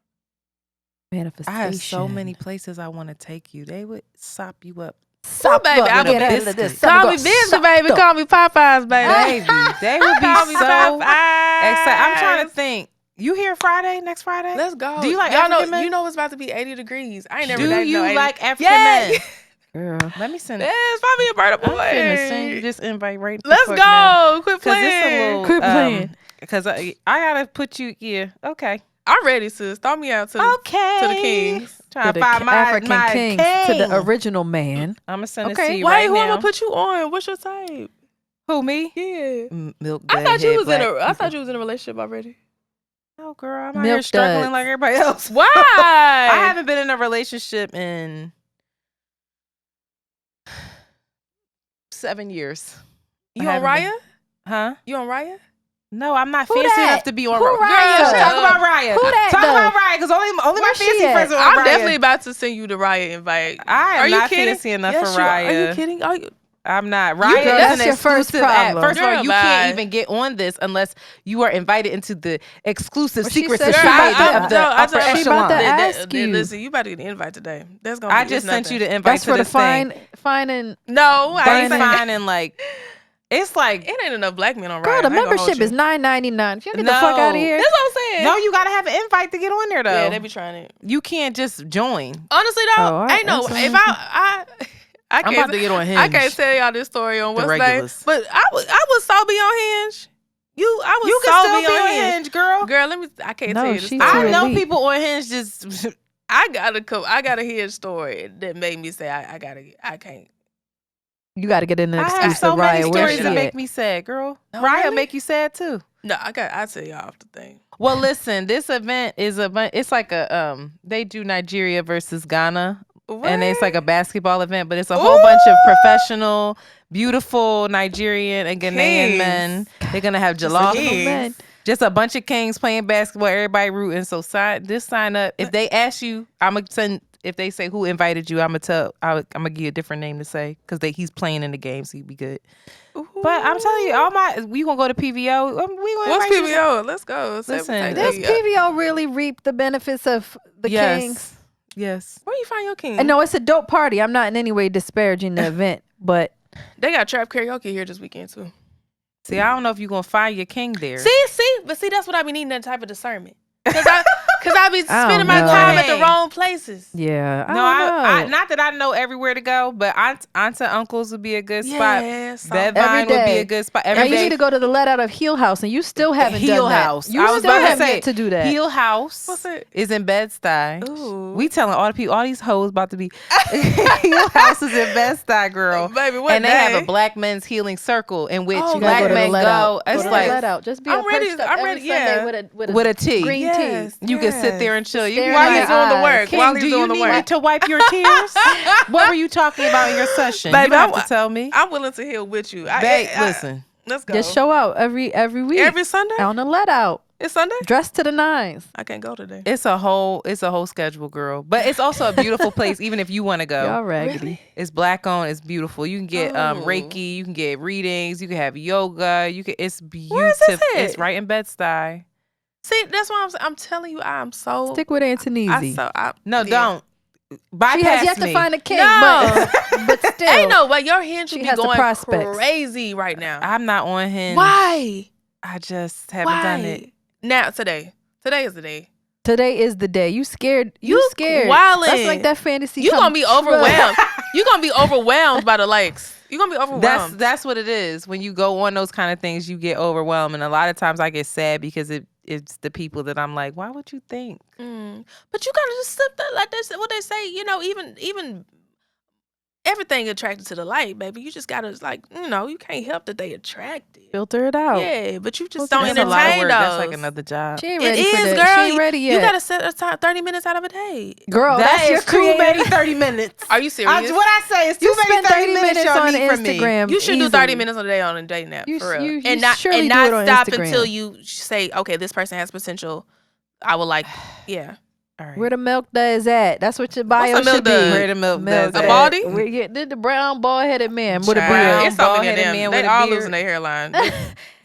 Manifestation. I have so many places I want to take you. They would sop you up. Baby, I would get into this. Call me busy, baby. Call me Popeyes, baby. They would be so excited. I'm trying to think. You here Friday? Next Friday? Let's go. Do you like Y'all African men? You know it's about to be 80 degrees. I ain't never. Do you like African men? Girl, let me send it. Yes, find me a bird boy. I'm finna send you this invite right. Let's go. Now. Quit playing. Quit playing. Because I gotta put you. Yeah. Okay. I'm ready, sis. Throw me out to the kings. Trying to find my African kings to the original man. I'm gonna send it to you Wait, right who now. I'm gonna put you on? What's your type? Who, me? Yeah. Milk. I thought you was in a relationship already. Oh, girl, I'm out here struggling like everybody else. Why? I haven't been in a relationship in 7 years. You on Raya? Huh? You on Raya? No, I'm not fancy enough to be on Raya. Talk about Raya. Who that? Talk about Raya, because only my fancy friends are on Raya. I'm definitely about to send you the Raya invite. I am not fancy enough for Raya. Are you kidding? I'm not. Raya is an exclusive app. First of all, you can't even get on this unless you are invited into the exclusive secret society of the upper echelon. Listen, you about to get an invite today. That's gonna. I just sent you the invite to this thing. Finding. No, I ain't finding like. It's like it ain't enough black men on Raya. Girl, the membership is $9.99. If you get the fuck out of here. That's what I'm saying. No, you gotta have an invite to get on there though. Yeah, they be trying it. You can't just join. Honestly though, ain't no. If I I'm about to get on Hinge. I can't tell y'all this story on what's name, but I would so be on Hinge. You can still be on Hinge, girl. Girl, I can't tell you the story. I know people on Hinge just. I got a Hinge story that made me say I can't. You got to get in the exclusive. I have so many Raya. stories that make me sad, girl. No, Raya really? make you sad too. No, I tell y'all off the thing. Well, listen, this event is it's like a they do Nigeria versus Ghana. What? And it's like a basketball event, but it's a whole bunch of professional, beautiful Nigerian and Ghanaian men. They're gonna have jollof. Just a bunch of kings playing basketball. Everybody rooting. So sign up. If they ask you, I'm gonna send. If they say who invited you, I'm gonna give you a different name to say because he's playing in the game, so he'd be good. Ooh. But I'm telling you, we gonna go to PVO. What's PVO? Let's go. Listen, does PVO really reap the benefits of the kings? Yes. Where you find your king? No, it's a dope party. I'm not in any way disparaging the event, but they got trap karaoke here this weekend too. See, I don't know if you're gonna find your king there. But that's what I be needing, that type of discernment. Cause I be spending my time at the wrong places. Yeah. I not that I know everywhere to go, but aunts and uncles would be a good spot. Bedvine would be a good spot. You need to go to the let out of Heel House, and you still haven't done that. House. You still haven't yet to do that. Heel House is in Bed-Stuy. Ooh. We telling all the people, all these hoes about to be Heel House is in Bed-Stuy, girl. Baby, what and they have a black men's healing circle in which black men go. It's like let out. Just be I'm ready. Yeah, with a tea. Green tea. You can sit there and chill. While he's doing the work. King, do you need me to wipe your tears? What were you talking about in your session? Baby, you don't have to tell me. I'm willing to heal with you. Listen. Let's go. Just show out every week. Every Sunday? On the let out. It's Sunday? Dressed to the nines. I can't go today. It's a whole schedule, girl. But it's also a beautiful place, even if you want to go. Y'all raggedy. Really? It's Black owned. It's beautiful. You can get Reiki. You can get readings. You can have yoga. It's beautiful. Where is this at? It's right in Bed-Stuy. See, that's why I'm telling you, I'm so Stick with Antonese. Don't. Bypass She has yet me. to find a king, No. but still. Ain't no way. Your Hinge should She be has the going prospects. crazy right now. I'm not on Hinge. Why? I just haven't done it. Now, today is the day. Today is the day. You scared. You scared. wildin'. That's like that fantasy. You gonna be overwhelmed. You gonna be overwhelmed by the likes. You gonna be overwhelmed. That's what it is. When you go on those kind of things, you get overwhelmed, and a lot of times I get sad because it's the people that I'm like, why would you think? But you gotta just slip that, like this. What they say, even everything attracted to the light, baby. You just gotta you can't help that they attracted. Filter it out. Yeah, but you just don't That's a lot of entertain work. those. That's like another job. She ain't It ready for is, that. girl. She ain't ready yet. You gotta set aside 30 minutes out of a day. Girl, That that's your is too creative. many 30 minutes. Are you serious? What I say is too You many spend 30 minutes y'all on need from me. Instagram. You should do easily. 30 minutes on a day on a date nap, You- for real. you and not surely do it on stop Instagram. until you say, okay, this person has potential. I would like, yeah. All right. Where the milk does at? That's what your bio What's the milk should be. dud? Where the milk does A at. baldy? Where you did the brown bald-headed man with a Child. beard. It's so many of bald-headed them. man They with a all beard. losing their hairline. I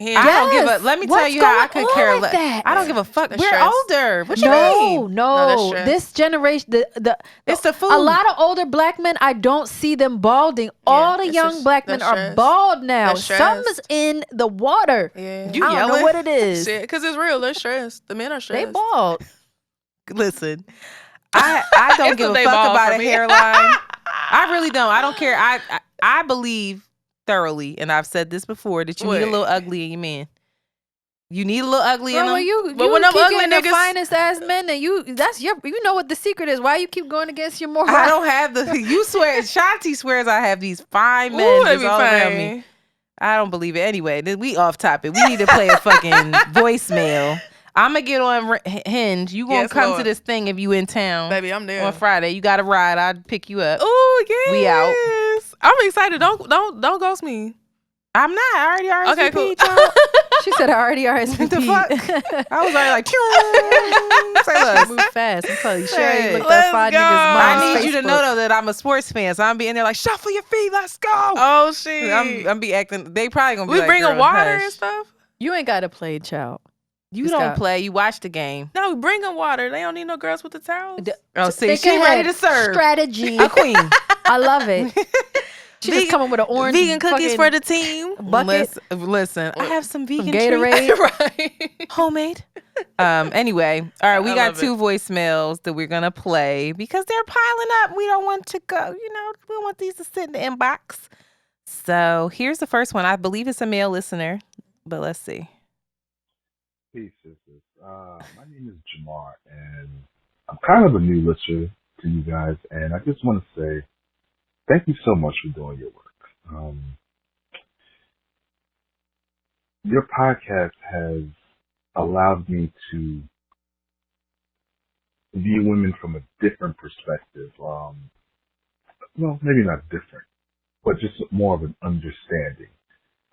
don't give a. Yes. Let me tell What's you how I going could care on with less. that? I don't give a fuck. That's We're stress. older. What you No, mean? No, that's no. stress. This generation, It's the food. a lot of older black men, I don't see them balding. All the it's young just- black men that's are stress. bald now. That's stress. Something's in the water. Yeah. You I don't know yelling? what it is. Shit, because it's real. They're stressed. The men are stressed. They bald. Listen, I don't It's give a a day fuck ball about for a me. hairline. I really don't. I don't care. I believe thoroughly, and I've said this before, that you need a Wait. little ugly in your man. You need a little ugly in Girl, him. you But when them keep ugly getting the niggas- finest ass men, and you know what the secret is. Why you keep going against your moral? I don't have the. You swear, Shanti swears I have these fine men Ooh, they just be all around fine. me. I don't believe it. Anyway, then we off topic. We need to play a fucking voicemail. I'm gonna get on Hinge. You gonna Yes, come to Lord. this thing if you in town. Baby, I'm there. On Friday. You got a ride. I'd pick you up. Oh, yes. We out. I'm excited. Don't ghost me. I'm not. I already RSVP'd, Okay, cool. y'all. She said I already RSVP'd. The fuck? I was already like, "Choo." Say less. Move fast. I'm telling you, Say, Sherry looked let's up 5 go. niggas' moms' I need you to Facebook. know though that I'm a sports fan, so I'm be in there like, shuffle your feet, let's go. Oh, shit. I'm be acting. They probably gonna be we like, bringing girl, water hush. and stuff? You ain't got to play, child. You Just don't got- play. You watch the game. No, bring them water. They don't need no girls with the towels. Oh, see, Think she ready ahead. to serve. Strategy. A queen. I love it. She just Vegan- coming with an orange Vegan cookies fucking for the team. bucket. Listen, I have some vegan Gatorade. Right. homemade. Anyway, all right, we I got love 2 voicemails that we're gonna play because they're piling up. We don't want to go, we don't want these to sit in the inbox. So here's the first one. I believe it's a male listener, but let's see. Peace, sisters. My name is Jamar, and I'm kind of a new listener to you guys, and I just want to say thank you so much for doing your work. Your podcast has allowed me to view women from a different perspective. Well, maybe not different, but just more of an understanding.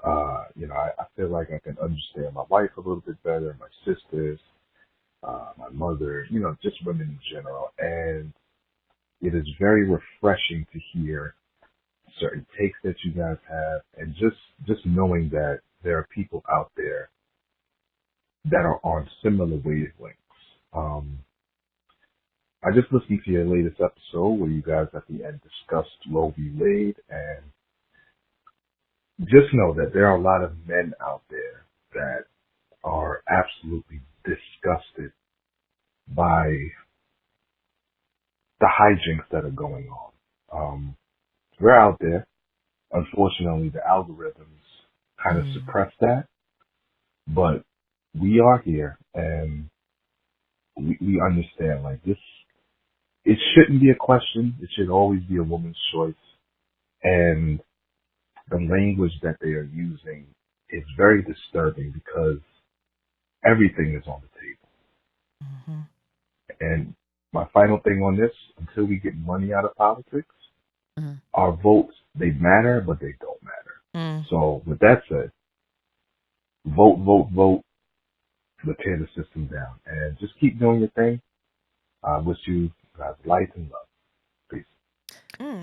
I feel like I can understand my wife a little bit better, my sisters, my mother, just women in general. And it is very refreshing to hear certain takes that you guys have, and just knowing that there are people out there that are on similar wavelengths. I just listened to your latest episode where you guys at the end discussed Roe v. Wade, and just know that there are a lot of men out there that are absolutely disgusted by the hijinks that are going on. We're out there. Unfortunately, the algorithms kind of suppress that, but we are here, and we understand, like, this, it shouldn't be a question. It should always be a woman's choice, and the language that they are using is very disturbing because everything is on the table. And my final thing on this, until we get money out of politics, our votes, they matter, but they don't matter. So with that said, vote, vote, vote. tear the system down. And just keep doing your thing. I wish you guys light and love. Peace.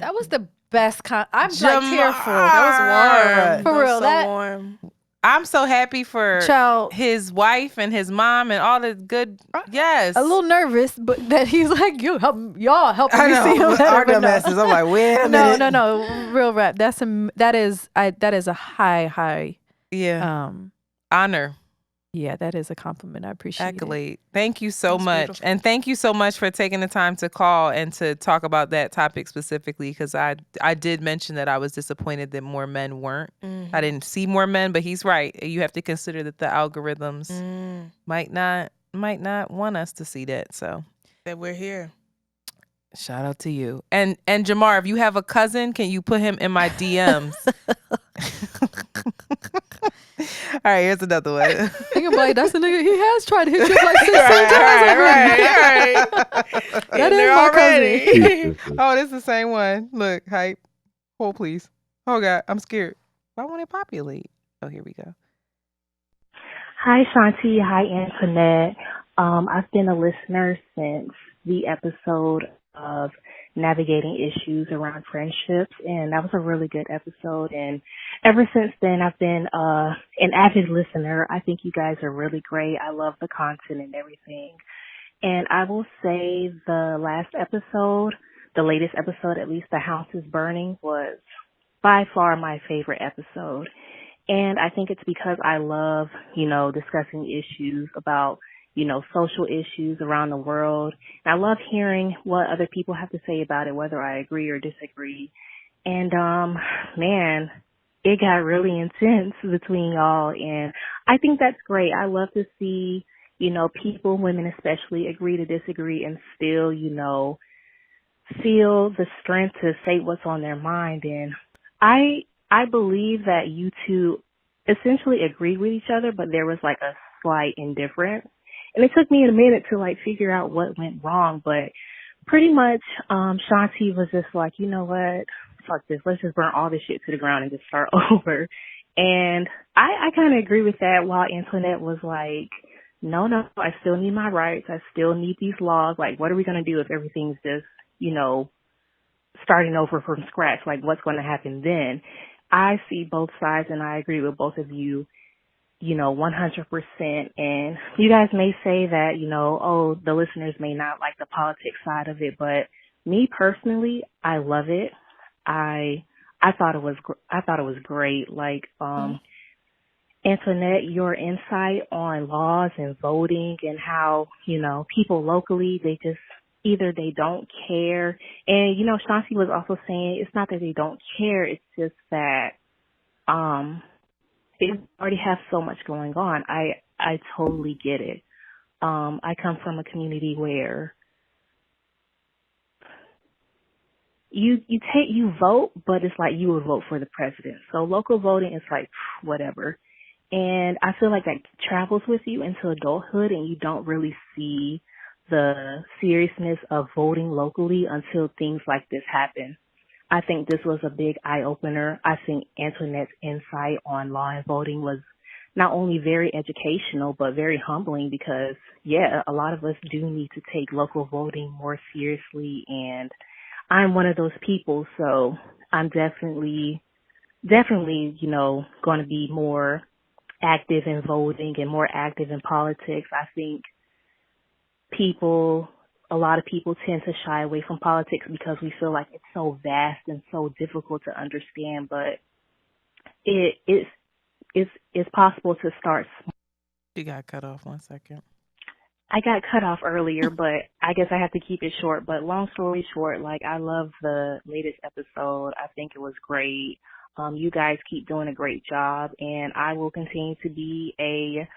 That was the best. I'm like Jamar. tearful. That was warm. For That was real, so that- warm. I'm so happy for Child. his wife and his mom and all the good. Yes. A little nervous, but that he's like, y'all helping I me see him know. better. Our but no. dumbasses. I'm like, wait a minute. No. Real rap. That is a high. Yeah. Honor. Yeah, that is a compliment. I appreciate Accolade. Thank you so That's much. beautiful. And thank you so much for taking the time to call and to talk about that topic specifically, because I did mention that I was disappointed that more men weren't. I didn't see more men, but he's right. You have to consider that the algorithms might not want us to see that. So That we're here. shout out to you. And Jamar, if you have a cousin, can you put him in my DMs? All right, here's another one. it. Think about it. That's the nigga. He has tried to hit you like 16 times. right. That is my cousin. Peace. Oh, this is the same one. Look, hype. Hold, please. Oh, God, I'm scared. Why won't it populate? Oh, here we go. Hi, Shanti. Hi, Antoinette. I've been a listener since the episode of navigating issues around friendships, and that was a really good episode. And ever since then, I've been an avid listener. I think you guys are really great. I love the content and everything. And I will say the last episode, the latest episode, at least, The House is Burning, was by far my favorite episode. And I think it's because I love, discussing issues about, social issues around the world. And I love hearing what other people have to say about it, whether I agree or disagree. And, man, it got really intense between y'all. And I think that's great. I love to see, people, women especially, agree to disagree and still, feel the strength to say what's on their mind. And I believe that you two essentially agreed with each other, but there was like a slight indifference. And it took me a minute to like figure out what went wrong, but pretty much Shanti was just like, you know what, fuck this, let's just burn all this shit to the ground and just start over. And I kind of agree with that, while Antoinette was like, no, I still need my rights, I still need these laws, like what are we going to do if everything's just, starting over from scratch, like what's going to happen then? I see both sides and I agree with both of you, 100%. And you guys may say that, oh, the listeners may not like the politics side of it, but me personally, I love it. I thought it was great. Like, Antoinette, your insight on laws and voting and how, people locally, they just, either they don't care. And, Shanti was also saying it's not that they don't care. It's just that they already have so much going on. I totally get it. I come from a community where you vote, but it's like you would vote for the president. So local voting is like whatever. And I feel like that travels with you into adulthood and you don't really see the seriousness of voting locally until things like this happen. I think this was a big eye-opener. I think Antoinette's insight on law and voting was not only very educational, but very humbling because, yeah, a lot of us do need to take local voting more seriously. And I'm one of those people, so I'm definitely, going to be more active in voting and more active in politics. I think a lot of people tend to shy away from politics because we feel like it's so vast and so difficult to understand, but it's possible to start small. You got cut off 1 second. I got cut off earlier, but I guess I have to keep it short. But long story short, like, I love the latest episode. I think it was great. You guys keep doing a great job, and I will continue to be a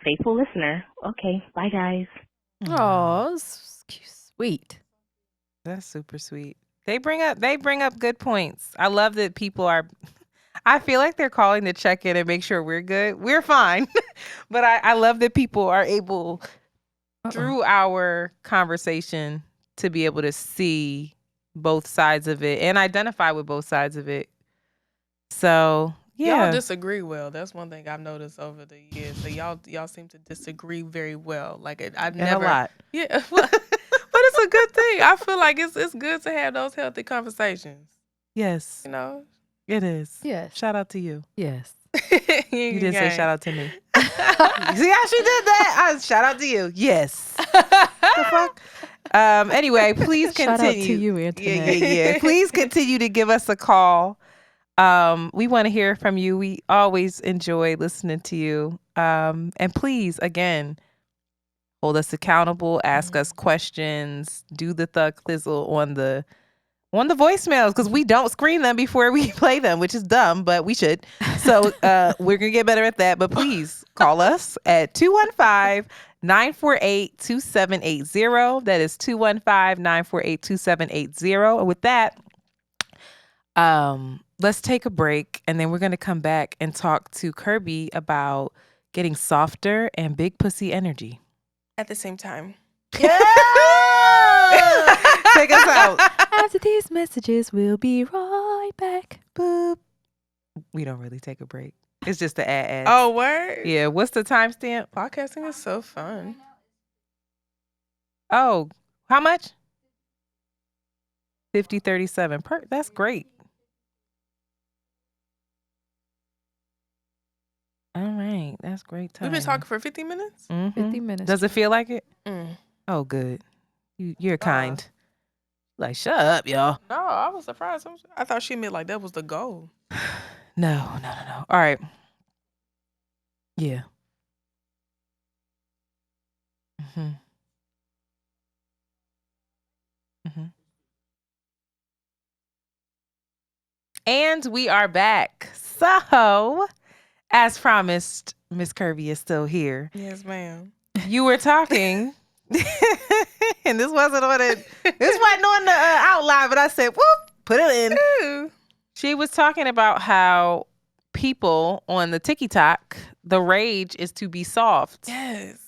faithful listener. Okay, bye guys. Oh, sweet. That's super sweet. They bring up good points. I love that people are. I feel like they're calling to check in and make sure we're good. We're fine, but I love that people are able through our conversation to be able to see both sides of it and identify with both sides of it. So yeah, Y'all disagree well. That's one thing I've noticed over the years. Beyonce. Y'all seem to disagree very well. Like I've And never a lot. Yeah, but it's a good thing. I feel like it's good to have those healthy conversations. Yes, You know. it is. Yes. Shout out to you. Yes. You didn't say shout out to me. See how she did that? Shout out to you. Yes. The fuck? Anyway, please continue. Shout out to you, Antoinette. Yeah. Please continue to give us a call. We want to hear from you. We always enjoy listening to you. And please, again, hold us accountable, ask us questions, do the thug thizzle on the voicemails, because we don't screen them before we play them, which is dumb, but we should. So we're going to get better at that. But please call us at 215-948-2780. That is 215-948-2780. And with that, let's take a break, and then we're going to come back and talk to Kirby about getting softer and big pussy energy. At the same time. Yeah! Take us out. After these messages, we'll be right back. Boop. We don't really take a break. It's just the ad. Oh, word? Yeah. What's the timestamp? Podcasting is so fun. Oh, how much? 50:37. That's great. All right. That's great time. We've been talking for 50 minutes? 50 minutes. Does it feel like it? Mm. Oh, good. You're kind. Like, shut up, y'all. No, I was surprised. I thought she meant like that was the goal. No. All right. Yeah. And we are back. So, as promised, Miss Kirby is still here. Yes, ma'am. You were talking, and this wasn't on the outline, but I said, whoop, put it in. She was talking about how people on the TikTok, the rage is to be soft. Yes.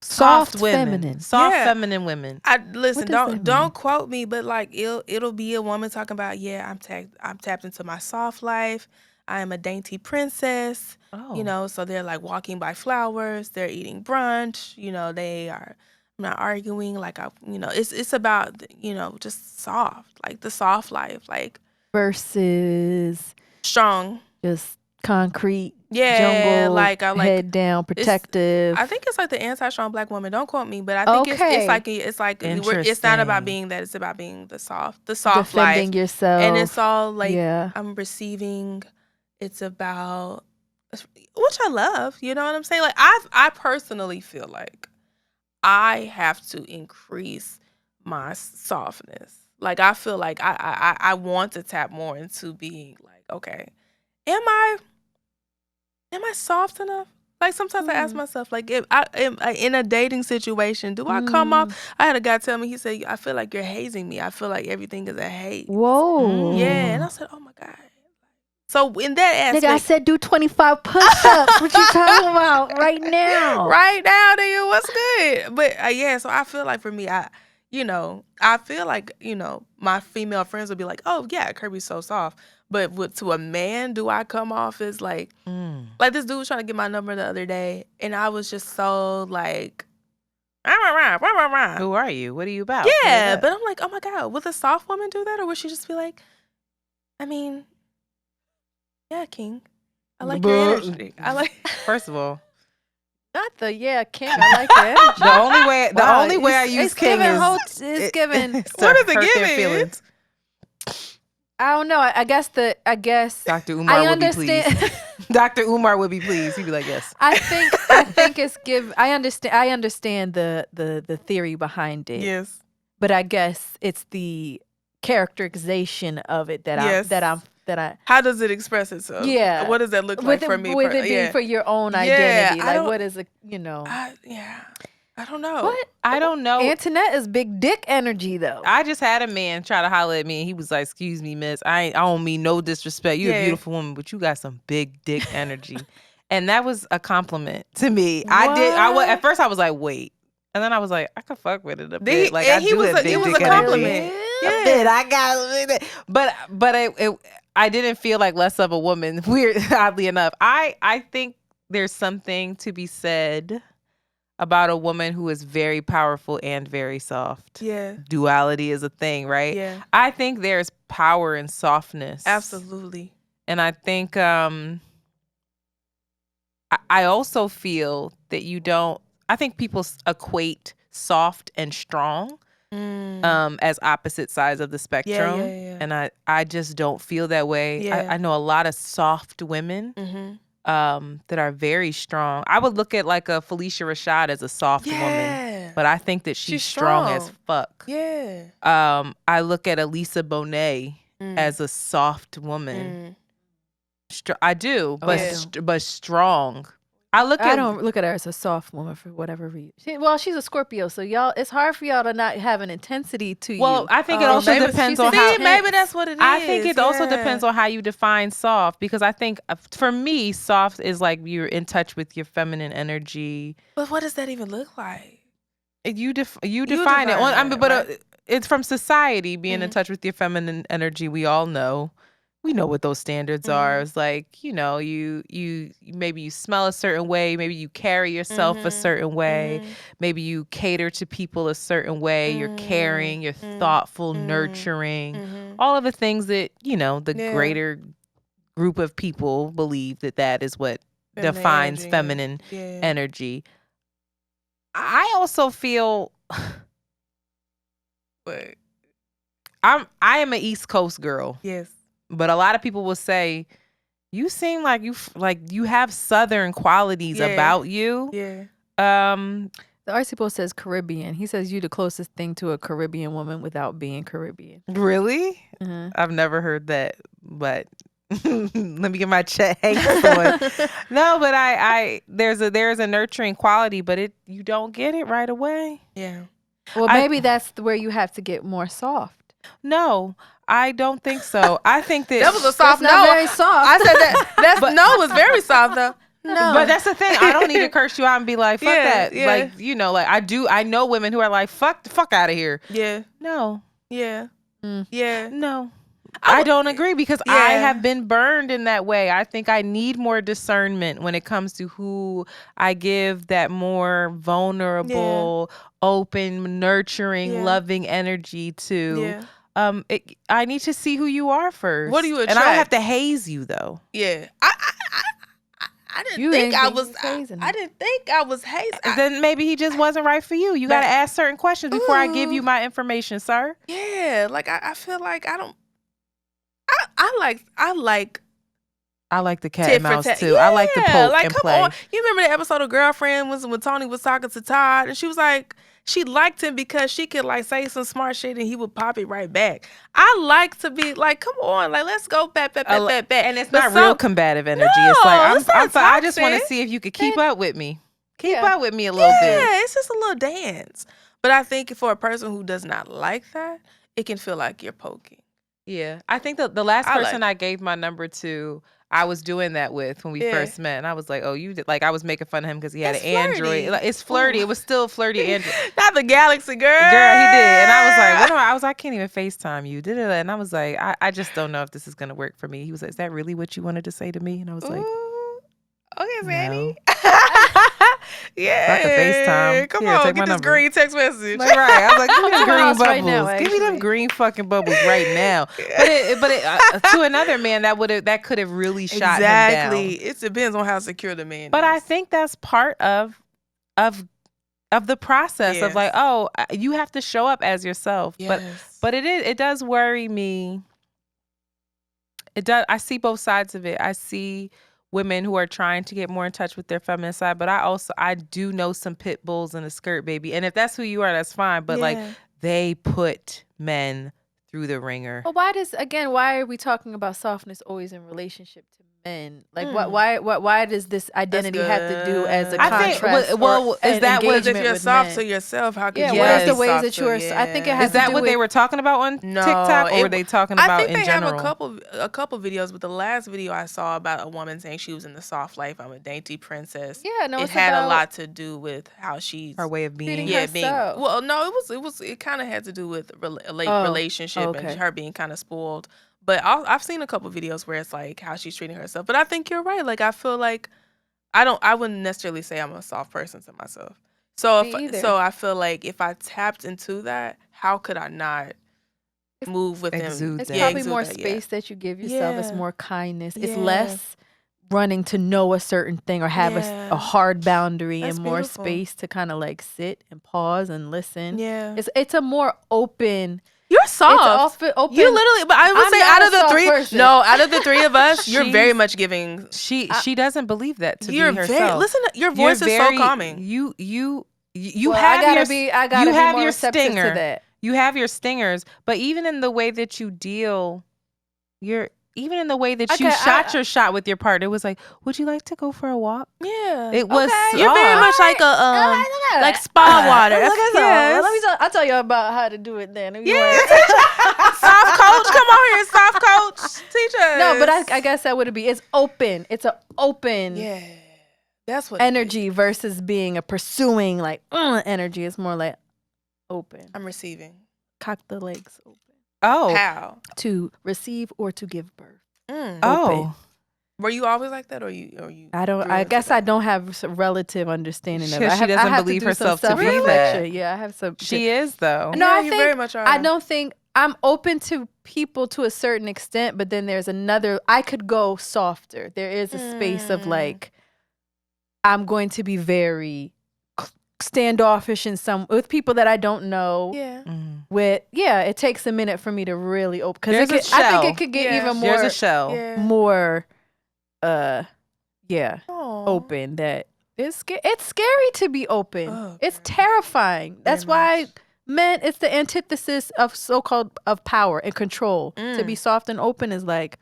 Soft women. feminine. Soft Yeah. feminine women. Listen, What does that don't quote me, but like it'll be a woman talking about, yeah, I'm tapped into my soft life. I am a dainty princess. Oh. You know, so they're like walking by flowers, they're eating brunch, you know, they are not arguing, like it's about, you know, just soft, like the soft life, like Versus strong. just concrete, Yeah, jungle, like I like head down, protective. I think it's like the anti-strong black woman. Don't quote me, but I think it's like it's not about being that. It's about being the soft defending life, yourself, and it's all like yeah. I'm receiving. It's about, which I love. You know what I'm saying? Like I personally feel like I have to increase my softness. Like I feel like I want to tap more into being like, okay, am I soft enough? Like sometimes I ask myself, like, if I am in a dating situation, do I come off? I had a guy tell me, he said, I feel like you're hazing me. I feel like everything is a haze. Whoa. Yeah, and I said, oh my God. So in that aspect, Nigga, I said do 25 push-ups. What you talking about right now? Right now, nigga, what's good? But yeah, so I feel like for me, I feel like, my female friends would be like, oh yeah, Kirby's so soft. But to a man, do I come off as like this dude was trying to get my number the other day, and I was just so like, Who are you? What are you about? yeah. But I'm like, oh my God, would a soft woman do that, or would she just be like, I mean, yeah, King, I like your energy. I like. First of all, Not the King. I like your energy. the only way I use King is it's given. What is it giving? Feelings. I don't know. I guess Dr. Umar I would understand. be pleased. Dr. Umar would be pleased. He'd be like, yes. I think it's give. I understand the theory behind it. Yes. But I guess it's the characterization of it that I. How does it express itself? Yeah. What does that look like for me? With it being for your own identity, like what is it? I don't know. What? I don't know. Antoinette is big dick energy though. I just had a man try to holler at me, and he was like, "Excuse me, miss. I don't mean no disrespect. You're a beautiful woman, but you got some big dick energy," and that was a compliment to me. At first I was like, "Wait," and then I was like, "I could fuck with it a bit." Like and it was a compliment. Yeah, a bit. I got it, but I didn't feel like less of a woman. Weird, oddly enough, I think there's something to be said about a woman who is very powerful and very soft. Yeah. Duality is a thing, right? Yeah. I think there's power in softness. Absolutely. And I think I also feel that I think people equate soft and strong as opposite sides of the spectrum. Yeah. And I just don't feel that way. Yeah. I know a lot of soft women that are very strong. I would look at like a Felicia Rashad as a soft woman, but I think that she's strong as fuck. Yeah. I look at Elisa Bonet as a soft woman. I do, but strong. I don't look at her as a soft woman for whatever reason. She's a Scorpio, so y'all, it's hard for y'all to not have an intensity to you. Well, I think it also depends on how. Maybe that's what it is. I think it also depends on how you define soft, because I think for me, soft is like you're in touch with your feminine energy. But what does that even look like? You define it. But it's from society being in touch with your feminine energy. We all know. We know what those standards are. It's like, you maybe you smell a certain way, maybe you carry yourself a certain way, maybe you cater to people a certain way, you're caring, you're thoughtful, nurturing, all of the things that, the greater group of people believe that is what defines feminine energy. I also feel I am an East Coast girl. Yes. But a lot of people will say, you seem like you have Southern qualities about you. Yeah. The article says Caribbean. He says you the closest thing to a Caribbean woman without being Caribbean. Really? I've never heard that, but let me get my check. No, but there's a nurturing quality, but you don't get it right away. Yeah. Well, maybe that's where you have to get more soft. No, I don't think so. I think that was a soft no. Very soft. I said that. No was very soft though. No, but that's the thing. I don't need to curse you out and be like, fuck that. Yeah. Like, I do. I know women who are like, fuck out of here. Yeah. No. Yeah. Yeah. No. I don't agree, because I have been burned in that way. I think I need more discernment when it comes to who I give that more vulnerable, open, nurturing, loving energy to. Yeah. I need to see who you are first. What do you attract? And I don't have to haze you though. Yeah. I didn't think I was hazing. Then maybe he just wasn't right for you. You got to ask certain questions before I give you my information, sir. Yeah, like I feel like I don't. I like the cat and mouse too. Yeah, I like the poke and come play. On. You remember the episode of Girlfriend when Tony was talking to Todd, and she was like, she liked him because she could like say some smart shit and he would pop it right back. I like to be like, come on, like let's go back. And it's not real combative energy. No, it's like I just want to see if you could keep up with me. Keep up with me a little bit. Yeah, it's just a little dance. But I think for a person who does not like that, it can feel like you're poking. Yeah, I think the last person I gave my number to, I was doing that with when we first met, and I was like, "Oh, you did." Like I was making fun of him because he had an Android. Like, it's flirty. It was still flirty Android. Not the Galaxy girl. Girl, he did, and I was like, "What do I was like, I can't even FaceTime you." Did it? And I was like, I just don't know if this is gonna work for me. He was like, "Is that really what you wanted to say to me?" And I was like, "Okay, Fanny." No. Yeah, I can FaceTime. Come on, get this green text message. Like, right, I was like, give me them green bubbles. Right now, give me them green fucking bubbles right now. But to another man, that could have really shot him down. Exactly. It depends on how secure the man But is. I think that's part of the process of like, oh, you have to show up as yourself. Yes. But it does worry me. It does. I see both sides of it. I see women who are trying to get more in touch with their feminine side, but I do know some pit bulls in a skirt, baby. And if that's who you are, that's fine. But like, they put men through the ringer. Well, why are we talking about softness always in relationship to men? Like, why does this identity have to do as a contrast? Is that what if you're soft to yourself? How can you? What is the ways that you're? I think it has. Is that what they were talking about on TikTok, or were they talking about in general? I think they have a couple videos, but the last video I saw about a woman saying she was in the soft life, I'm a dainty princess. Yeah, no, it had a lot to do with how she's her way of being. Well, no, it kind of had to do with relationship and her being kind of spoiled. But I've seen a couple videos where it's like how she's treating herself. But I think you're right. Like I feel like I wouldn't necessarily say I'm a soft person to myself. So I feel like if I tapped into that, how could I not move with them? It's probably more space that you give yourself. It's more kindness. It's less running to know a certain thing or have a hard boundary and more space to kind of like sit and pause and listen. Yeah. It's a more open. You're soft. Open. You literally, but I would say out of the three of us, you're very much giving. She doesn't believe that to be herself. Your voice is so calming. You well, have I gotta be more receptive stinger. to that. You have your stingers, but even in the way that you deal, even in the way that you shot your shot with your partner, it was like, would you like to go for a walk? Yeah. It was You're very much like a like spa water. I'll tell you about how to do it then. Yeah. Soft coach, come on here, soft coach. Teach us. No, but I guess that would be. It's open. It's an open. Yeah. That's what energy versus being a pursuing like energy. It's more like open. I'm receiving. Cock the legs open. Oh. How? To receive or to give birth. Oh. Were you always like that or you I guess I don't have a relative understanding of it. She doesn't believe herself to be that. Yeah, I have some. She is though. No, I you think very much are. I don't think I'm open to people to a certain extent, but then there's another. I could go softer. There is a space of like, I'm going to be very standoffish with people that I don't know. Yeah. It takes a minute for me to really open because I think it could get even more. There's a shell. More, open. That it's scary to be open. Oh, it's terrifying. That's why men. It's the antithesis of so-called of power and control. To be soft and open is like.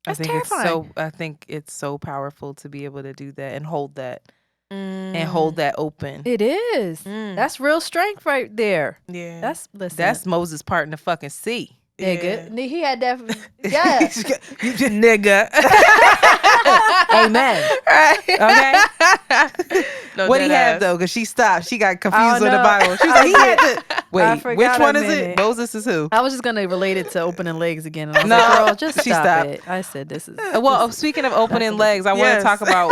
That's terrifying. I think it's so powerful to be able to do that and hold that. And hold that open. It is. That's real strength right there. Yeah. That's Moses parting the fucking sea. Nigga. He had that. Yeah. You just nigga. Amen. Right. Okay. No, what he have though? Because she stopped. She got confused with the Bible. She was like, he had to. Wait, which one is it? Moses is who? I was just gonna relate it to opening legs again. And I was like, girl, just stop it. I said this is. Well, speaking of opening legs, I want to talk about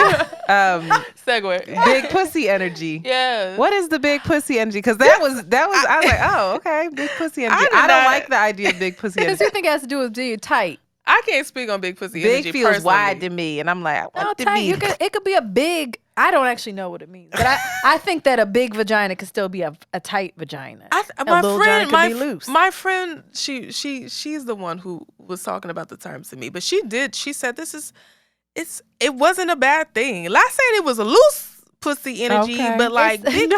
segue. Big pussy energy. Yeah. What is the big pussy energy? Because that was. I was like, oh, okay, big pussy energy. I don't like the idea of big pussy energy. Because you think it has to do with being tight. I can't speak on big pussy energy. Big feels personally. wide to me, and I'm like, I want to be. It could be a big. I don't actually know what it means, but I think that a big vagina could still be a tight vagina. Be loose. My friend, she's the one who was talking about the terms to me, but she said it wasn't a bad thing. Last said it was a loose pussy energy, but like big.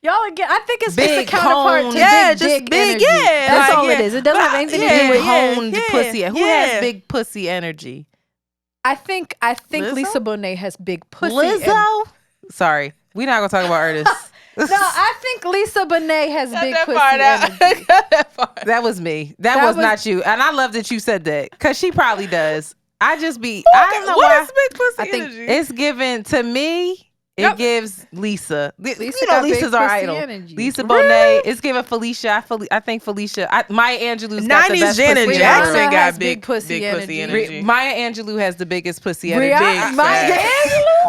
Y'all again, I think it's big the counterpart to just big big energy. Yeah, that's all it is. It doesn't have anything to do with honed pussy. Who has big pussy energy? I think Lisa Bonet has big pussy. Lizzo? Sorry, we're not gonna talk about artists. No, I think Lisa Bonet has big pussy energy. That was me. That was not you. And I love that you said that because she probably does. I don't know what why. is big pussy energy? It's given to me. It gives Lisa. Lisa's our idol. Energy. Lisa Bonet. It's giving Felicia. I think Felicia. Maya Angelou's got the best Janet pussy Jackson energy. got big pussy energy. Maya Angelou has the biggest pussy energy. Maya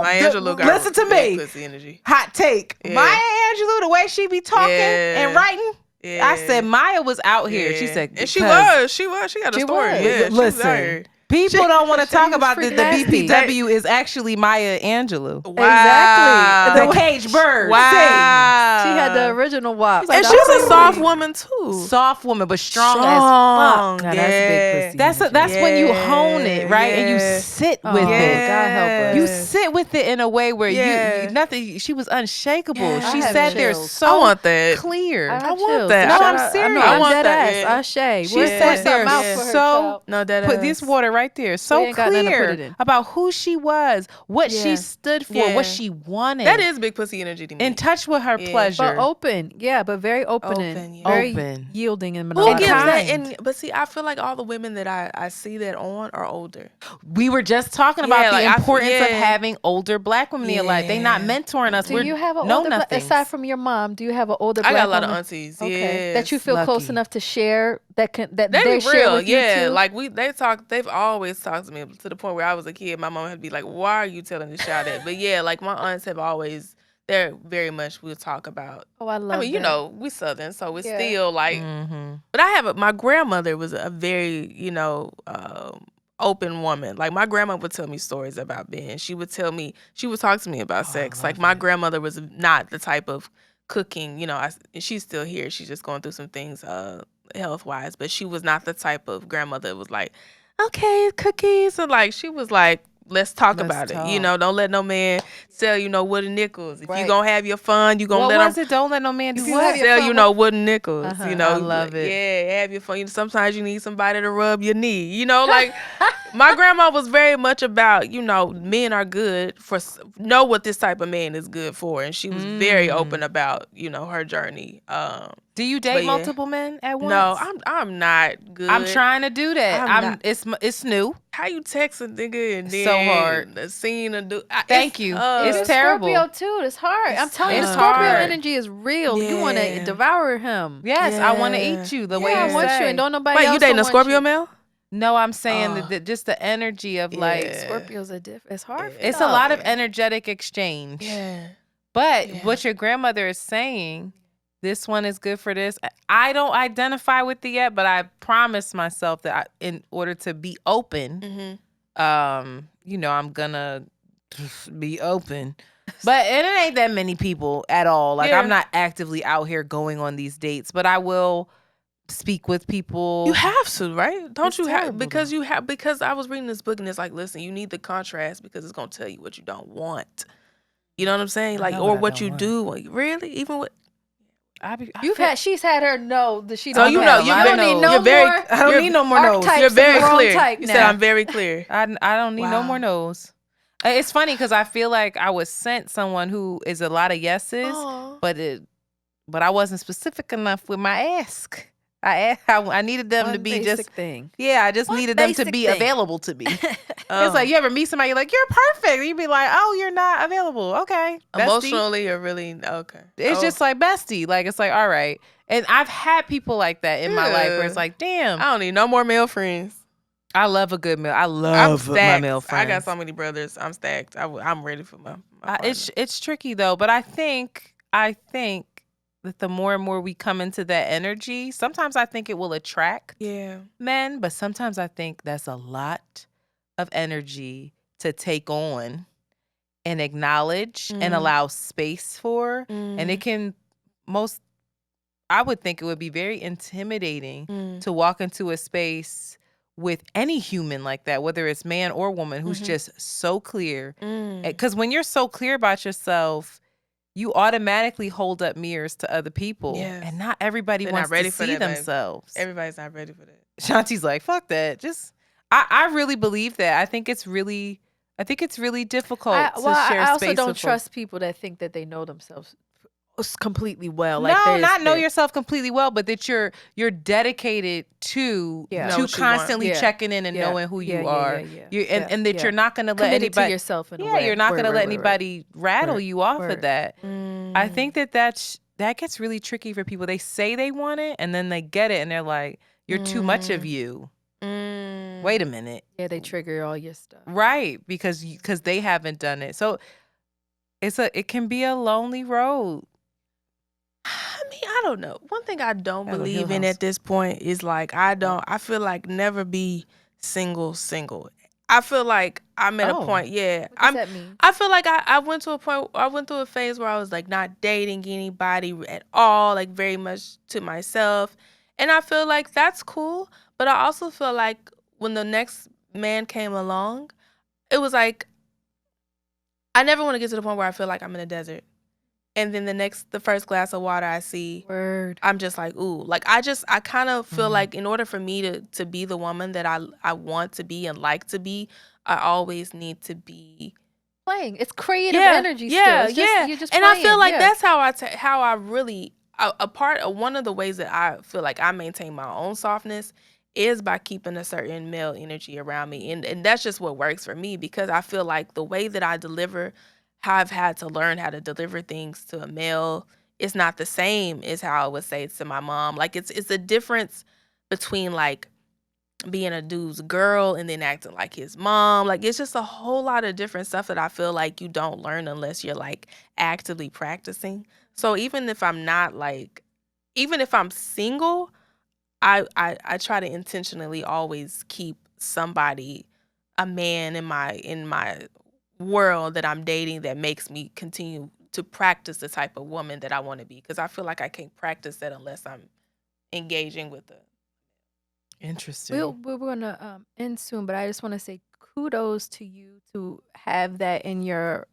Angelou got listen to me. Pussy energy. Hot take. Yeah. Maya Angelou, the way she be talking and writing. Yeah. I said Maya was out here. She said, and she was. She got a story. Yeah, listen. People don't want to talk about the BPW is actually Maya Angelou. Wow. Exactly. The cage bird. Wow. She had the original WAP. And she's a soft woman too. Soft woman, but strong as fuck. Now, that's big pussy. That's when you hone it, right? And you sit with it. God help us. You sit with it in a way where you nothing. She was unshakable. She sat there so I want that. clear. I want that. No, I'm serious. I want that. Ashe. She sat there so. Put this water right there. So clear about who she was, what she stood for, what she wanted. That is big pussy energy to me. In touch with her pleasure. But open. Yeah, but very open and very yielding and monogamous. Who gives that? But see, I feel like all the women that I see that on are older. We were just talking about the importance of having older black women in your life. They not mentoring us. Do you have an older aside from your mom, do you have an older black woman? I got a lot of aunties. Okay. That you feel close enough to share that They they be share real, with you yeah. too? Like they've always talked to me to the point where I was a kid. My mom had to be like, "Why are you telling this child that?" But yeah, like my aunts have always, they're very much we'll talk about. Oh, I love I mean, you that. know, we Southern, so it's Yeah. still like. Mm-hmm. But my grandmother was a very, open woman. Like my grandma would tell me stories about men. She would talk to me about sex. Like my grandmother was not the type of cooking, she's still here. She's just going through some things health wise, but she was not the type of grandmother that was like, okay, cookies. So like she was like, let's talk about it. Don't let no man sell you no wooden nickels. If you gonna have your fun, you gonna What let was them. it? Don't let no man do If you what? have your Sell fun you with- no wooden nickels. Uh-huh. I love it. Yeah, have your fun. Sometimes you need somebody to rub your knee. Like my grandma was very much about, men are good know what this type of man is good for, and she was very open about, her journey. Do you but date yeah. multiple men at once? No, I'm not good. I'm trying to do that. It's new. How you text a nigga and then So hard. Seeing a dude? Thank you. It's It's terrible. Scorpio too. It's hard. I'm telling you, It's Scorpio hard. energy is real. You want to Yeah. devour him. Yes, I want to Yeah. eat you the Yeah, way you I want say. you, and don't nobody Wait, else you dating a want Scorpio you. male? No, I'm saying Oh. that just the energy of like, Yeah. Scorpios are different. It's hard. For it's a y'all. lot of energetic exchange. Yeah. But Yeah. what your grandmother is saying, this one is good for this. I don't identify with it yet, but I promised myself that in order to be open, Mm-hmm. I'm gonna be open. But it ain't that many people at all. Like Yeah. I'm not actively out here going on these dates, but I will speak with people. You have to, right? Don't It's you have terrible, because though. you have because I was reading this book and it's like, listen, you need the contrast because it's gonna tell you what you don't want. You know what I'm saying? I Like, know or what I what don't you want. do. Like, really? Even with She's had her know that she. so don't you know. know you I don't need no you're very more. I don't you're- need no more no's. archetypes You're very in the wrong clear. type You now. said I'm very clear. I don't need no Wow. more no's. It's funny because I feel like I was sent someone who is a lot of yeses, Aw. but I wasn't specific enough with my ask. I needed them to One be basic just thing. I just One needed them to basic be thing. available to me. Oh. It's like you ever meet somebody, you're like, you're perfect. You be like, oh, you're not available. Okay, bestie. Emotionally or really okay. It's just like bestie. Like it's like all right. And I've had people like that in my life where it's Yeah. like, damn, I don't need no more male friends. I love a good meal. I I'm love my stacked. male friends. I got so many brothers. I'm stacked. I'm ready for my partner. It's tricky though, but I think that the more and more we come into that energy, sometimes I think it will attract yeah. men, but sometimes I think that's a lot of energy to take on and acknowledge and allow space for. And it can I would think it would be very intimidating to walk into a space with any human like that, whether it's man or woman, who's just so clear. Because when you're so clear about yourself, you automatically hold up mirrors to other people. Yes. And not everybody They're wants not ready to for see that, babe. themselves. Everybody's not ready for that. Shanti's like, fuck that. I really believe that. I think it's really difficult to share I also space don't with trust people that think that they know themselves completely well. No, Like not know yourself completely well, but that you're dedicated to Yeah. Know to what you want. constantly Yeah. checking in and Yeah. knowing who you Yeah, are. And that you're not going to let committed to anybody yourself in a Yeah, way. you're not Word, going to word, let word, anybody rattle Word. you off Word. of that. I think that gets really tricky for people. They say they want it and then they get it and they're like, you're too much of you. Wait a minute. Yeah, they trigger all your stuff. Right, because they haven't done it. So it can be a lonely road. I mean, I don't know. One thing I don't Have a believe Hill in House. at this point is like I feel like never be single. I feel like I'm at a Oh. point, yeah. What does that mean? I feel like I went to a point, I went through a phase where I was like not dating anybody at all, like very much to myself. And I feel like that's cool. But I also feel like when the next man came along, it was like, I never want to get to the point where I feel like I'm in a desert. And then the first glass of water I see, Word. I'm just like, ooh. Like, I kind of feel like in order for me to be the woman that I want to be and like to be, I always need to be Playing. It's creative energy still. It's just, you're just and playing. I feel like yeah. that's how I really, one of the ways that I feel like I maintain my own softness is by keeping a certain male energy around me. And that's just what works for me because I feel like the way that I deliver, how I've had to learn how to deliver things to a male, it's not the same as how I would say it to my mom. Like it's a difference between like being a dude's girl and then acting like his mom. Like, it's just a whole lot of different stuff that I feel like you don't learn unless you're like actively practicing. So even if I'm not like, even if I'm single, I try to intentionally always keep somebody, a man in my world that I'm dating that makes me continue to practice the type of woman that I want to be, because I feel like I can't practice that unless I'm engaging with the. Interesting. We're gonna end soon, but I just want to say kudos to you to have that in your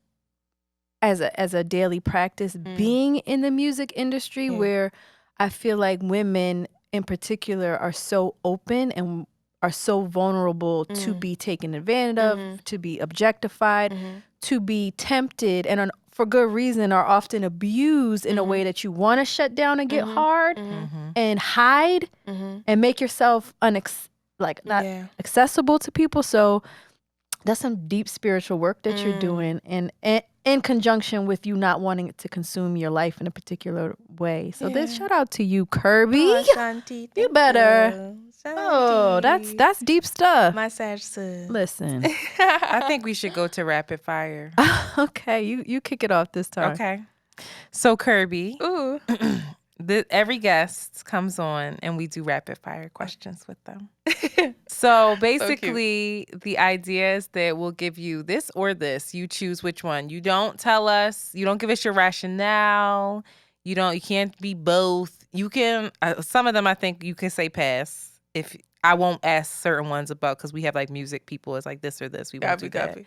as a daily practice, being in the music industry where I feel like women in particular are so open and are so vulnerable to be taken advantage of, to be objectified, to be tempted, and for good reason are often abused in a way that you want to shut down and get hard and hide and make yourself not accessible to people. So that's some deep spiritual work that you're doing, and in conjunction with you not wanting it to consume your life in a particular way. So this shout out to you, Kirby. Oh, Shanti, you better. Oh, that's deep stuff. My Sag son. Listen. I think we should go to rapid fire. Okay, you kick it off this time. Okay. So Kirby, Ooh. every guest comes on and we do rapid fire questions with them. So basically, the idea is that we'll give you this or this. You choose which one. You don't tell us. You don't give us your rationale. You can't be both. You can. Some of them I think you can say pass. If I won't ask certain ones about, because we have like music people. It's like this or this. We won't do that.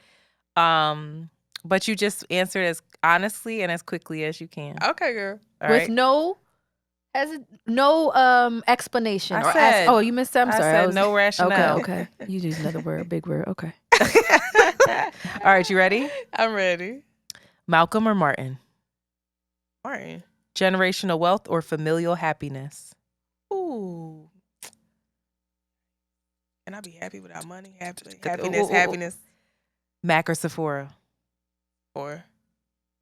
But you just answer it as honestly and as quickly as you can. Okay, girl. All With right? no explanation. You missed that? I'm sorry. I said no rationale. Okay. You use another word, big word. Okay. All right, you ready? I'm ready. Malcolm or Martin? Martin. Generational wealth or familial happiness? Ooh. Can I be happy without money? Happiness. Mac or Sephora? Or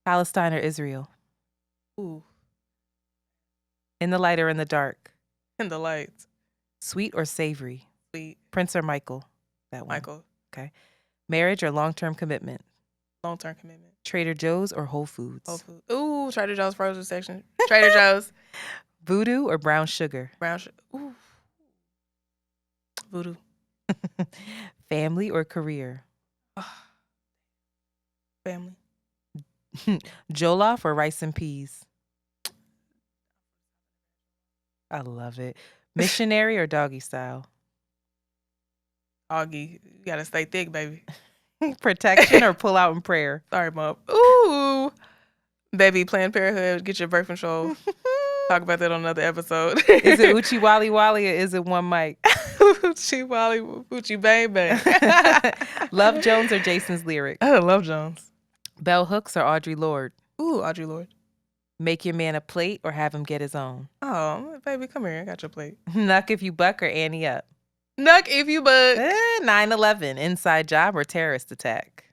Palestine or Israel? ooh. In the light or in the dark? In the lights. Sweet or savory? Sweet. Prince or Michael? That one. Michael. Okay. Marriage or long-term commitment? Long-term commitment. Trader Joe's or Whole Foods? Whole Foods. Ooh, Trader Joe's frozen section. Trader Joe's. Voodoo or brown sugar? Brown sugar. Ooh. Voodoo. Family or career? Family. Jollof or rice and peas? I love it. Missionary or doggy style? Augie. You gotta stay thick, baby. Protection or pull out in prayer? Sorry, Mom. Ooh. Baby, Planned Parenthood, get your birth control. Talk about that on another episode. Is it Uchi Wally Wally or is it one mic? Uchi Wally, Uchi Bang Bang. Love Jones or Jason's Lyric? I love Jones. Bell Hooks or Audre Lorde? Ooh, Audre Lorde. Make your man a plate or have him get his own? Oh, baby, come here. I got your plate. Nuck if you buck or Annie up? Nuck if you buck. 9/11, inside job or terrorist attack?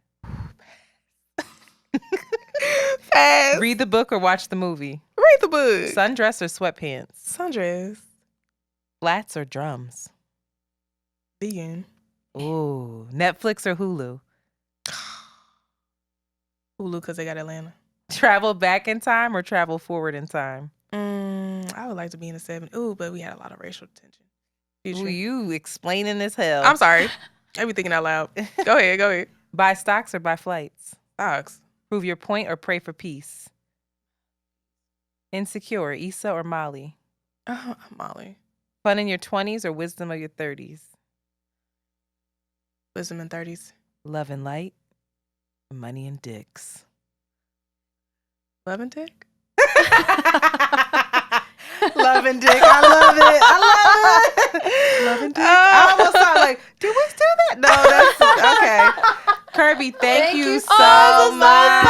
Pass. Read the book or watch the movie? Read the book. Sundress or sweatpants? Sundress. Flats or drums? Vegan. Ooh, Netflix or Hulu? Hulu, because they got Atlanta. Travel back in time or travel forward in time? I would like to be in the 70s. Ooh, but we had a lot of racial tension. Ooh, you explaining as hell. I'm sorry. I be thinking out loud. Go ahead. Buy stocks or buy flights? Stocks. Prove your point or pray for peace? Insecure, Issa or Molly? Molly. Fun in your 20s or wisdom of your 30s? Wisdom in 30s. Love and light, money and dicks. Love and dick? Love and dick. I love it. Love and dick. I almost thought like, did we do that? No, that's okay. Kirby, thank you so much.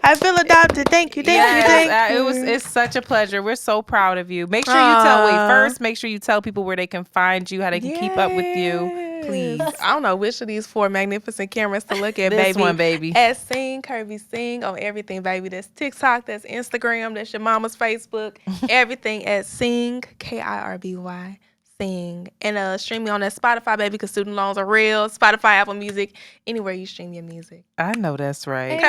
I feel adopted. Thank you. It's such a pleasure. We're so proud of you. Make sure you tell people where they can find you, how they can keep up with you. Please. I don't know which of these 4 magnificent cameras to look at, This baby. one, baby. At Sing Kirby Sing on everything, baby. That's TikTok, that's Instagram, that's your mama's Facebook. Everything at Sing, Kirby, Sing. And stream me on that Spotify, baby, because student loans are real. Spotify, Apple Music, anywhere you stream your music. I know that's right.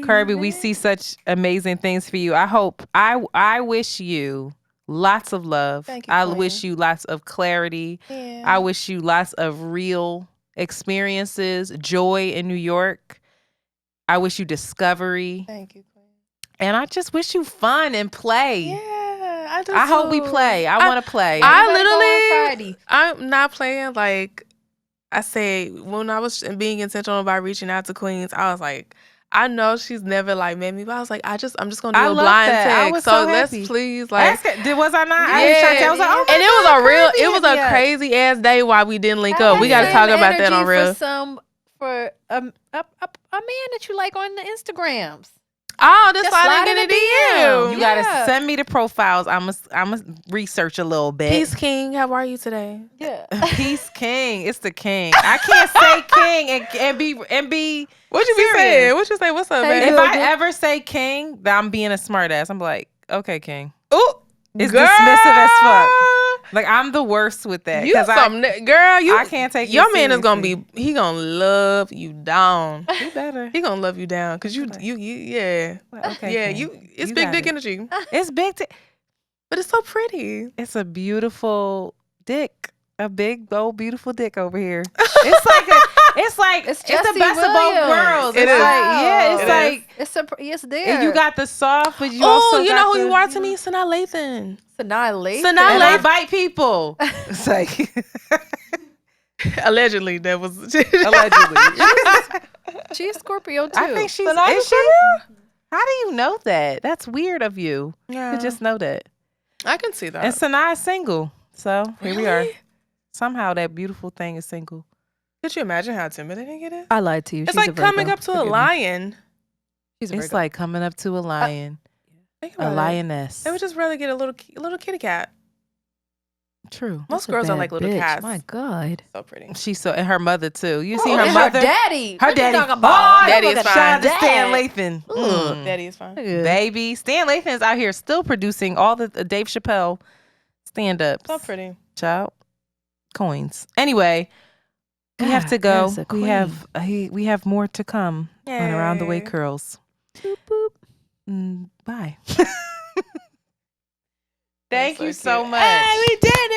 Kirby, we see such amazing things for you. I wish you lots of love. Thank you, I Queen. wish you lots of clarity. Yeah. I wish you lots of real experiences, joy in New York. I wish you discovery. Thank you, Queen. And I just wish you fun and play. Yeah, I do. I hope we play. I want to play. I'm not playing. Like I said, when I was being intentional about reaching out to queens, I was like, I know she's never like met me, but I was like, I'm just gonna do a blind I text. was So so let's happy. please like. Was I not? Yeah. I was trying to tell. I was like, oh my And God, it was a crazy ass day why we didn't link up. We got to talk about that on real. For a man that you like on the Instagrams. Oh, just slide slide in in the a DM. You gotta send me the profiles. I'm a research a little bit. Peace King, how are you today? Yeah. Peace King. It's the king. I can't say king and be. What you be saying? What you say? What's up, Hey, man? If I ever say king, then I'm being a smart ass. I'm like, okay, king. Ooh, It's girl. dismissive as fuck. Like I'm the worst with that. You girl. You I can't take your you man is gonna seriously. be. He gonna love you down. He better. He gonna love you down because you yeah. Okay, Yeah, king. it's You big got dick it. energy, It's big. but it's so pretty. It's a beautiful dick. A big old beautiful dick over here. It's It's the Jesse best of both Williams. worlds. It It's is. like, yeah, it's It like It's there. and you got the soft, but you also Oh, you got know who the, you are to me? Sanaa Lathan. Sanaa Lathan. Sanaa And I Lathan. bite people. It's like Allegedly, that was allegedly. She's Scorpio too. I think she's. Sanaa Is she? How do you know that? That's weird of you Yeah. to just know that. I can see that. And Sanaa is single, so here we are. Really? Somehow that beautiful thing is single. Could you imagine how intimidating it is? I lied to you. It's She's a like coming Virgo. up to a Forgive me. lion. She's a It's Virgo. like coming up to a lion, Think a about it. lioness. They would just rather get a little kitty cat. True. Most That's a girls are bad like little bitch. cats. My God. So pretty. She's so, and her mother too. You see Oh, her and mother, daddy. her What you daddy. talking about? Oh, Daddy is fine. Shout out to Stan Dad. Lathan. Ugh. Daddy is fine. Baby, Stan Lathan's out here still producing all the Dave Chappelle stand-ups. So pretty. Child, coins. Anyway, we have to God, go. yes, a We have more to come on Around the Way Yay. Curls. Boop, boop. Bye. That's Thank so you so cute. much. Hey, we did it.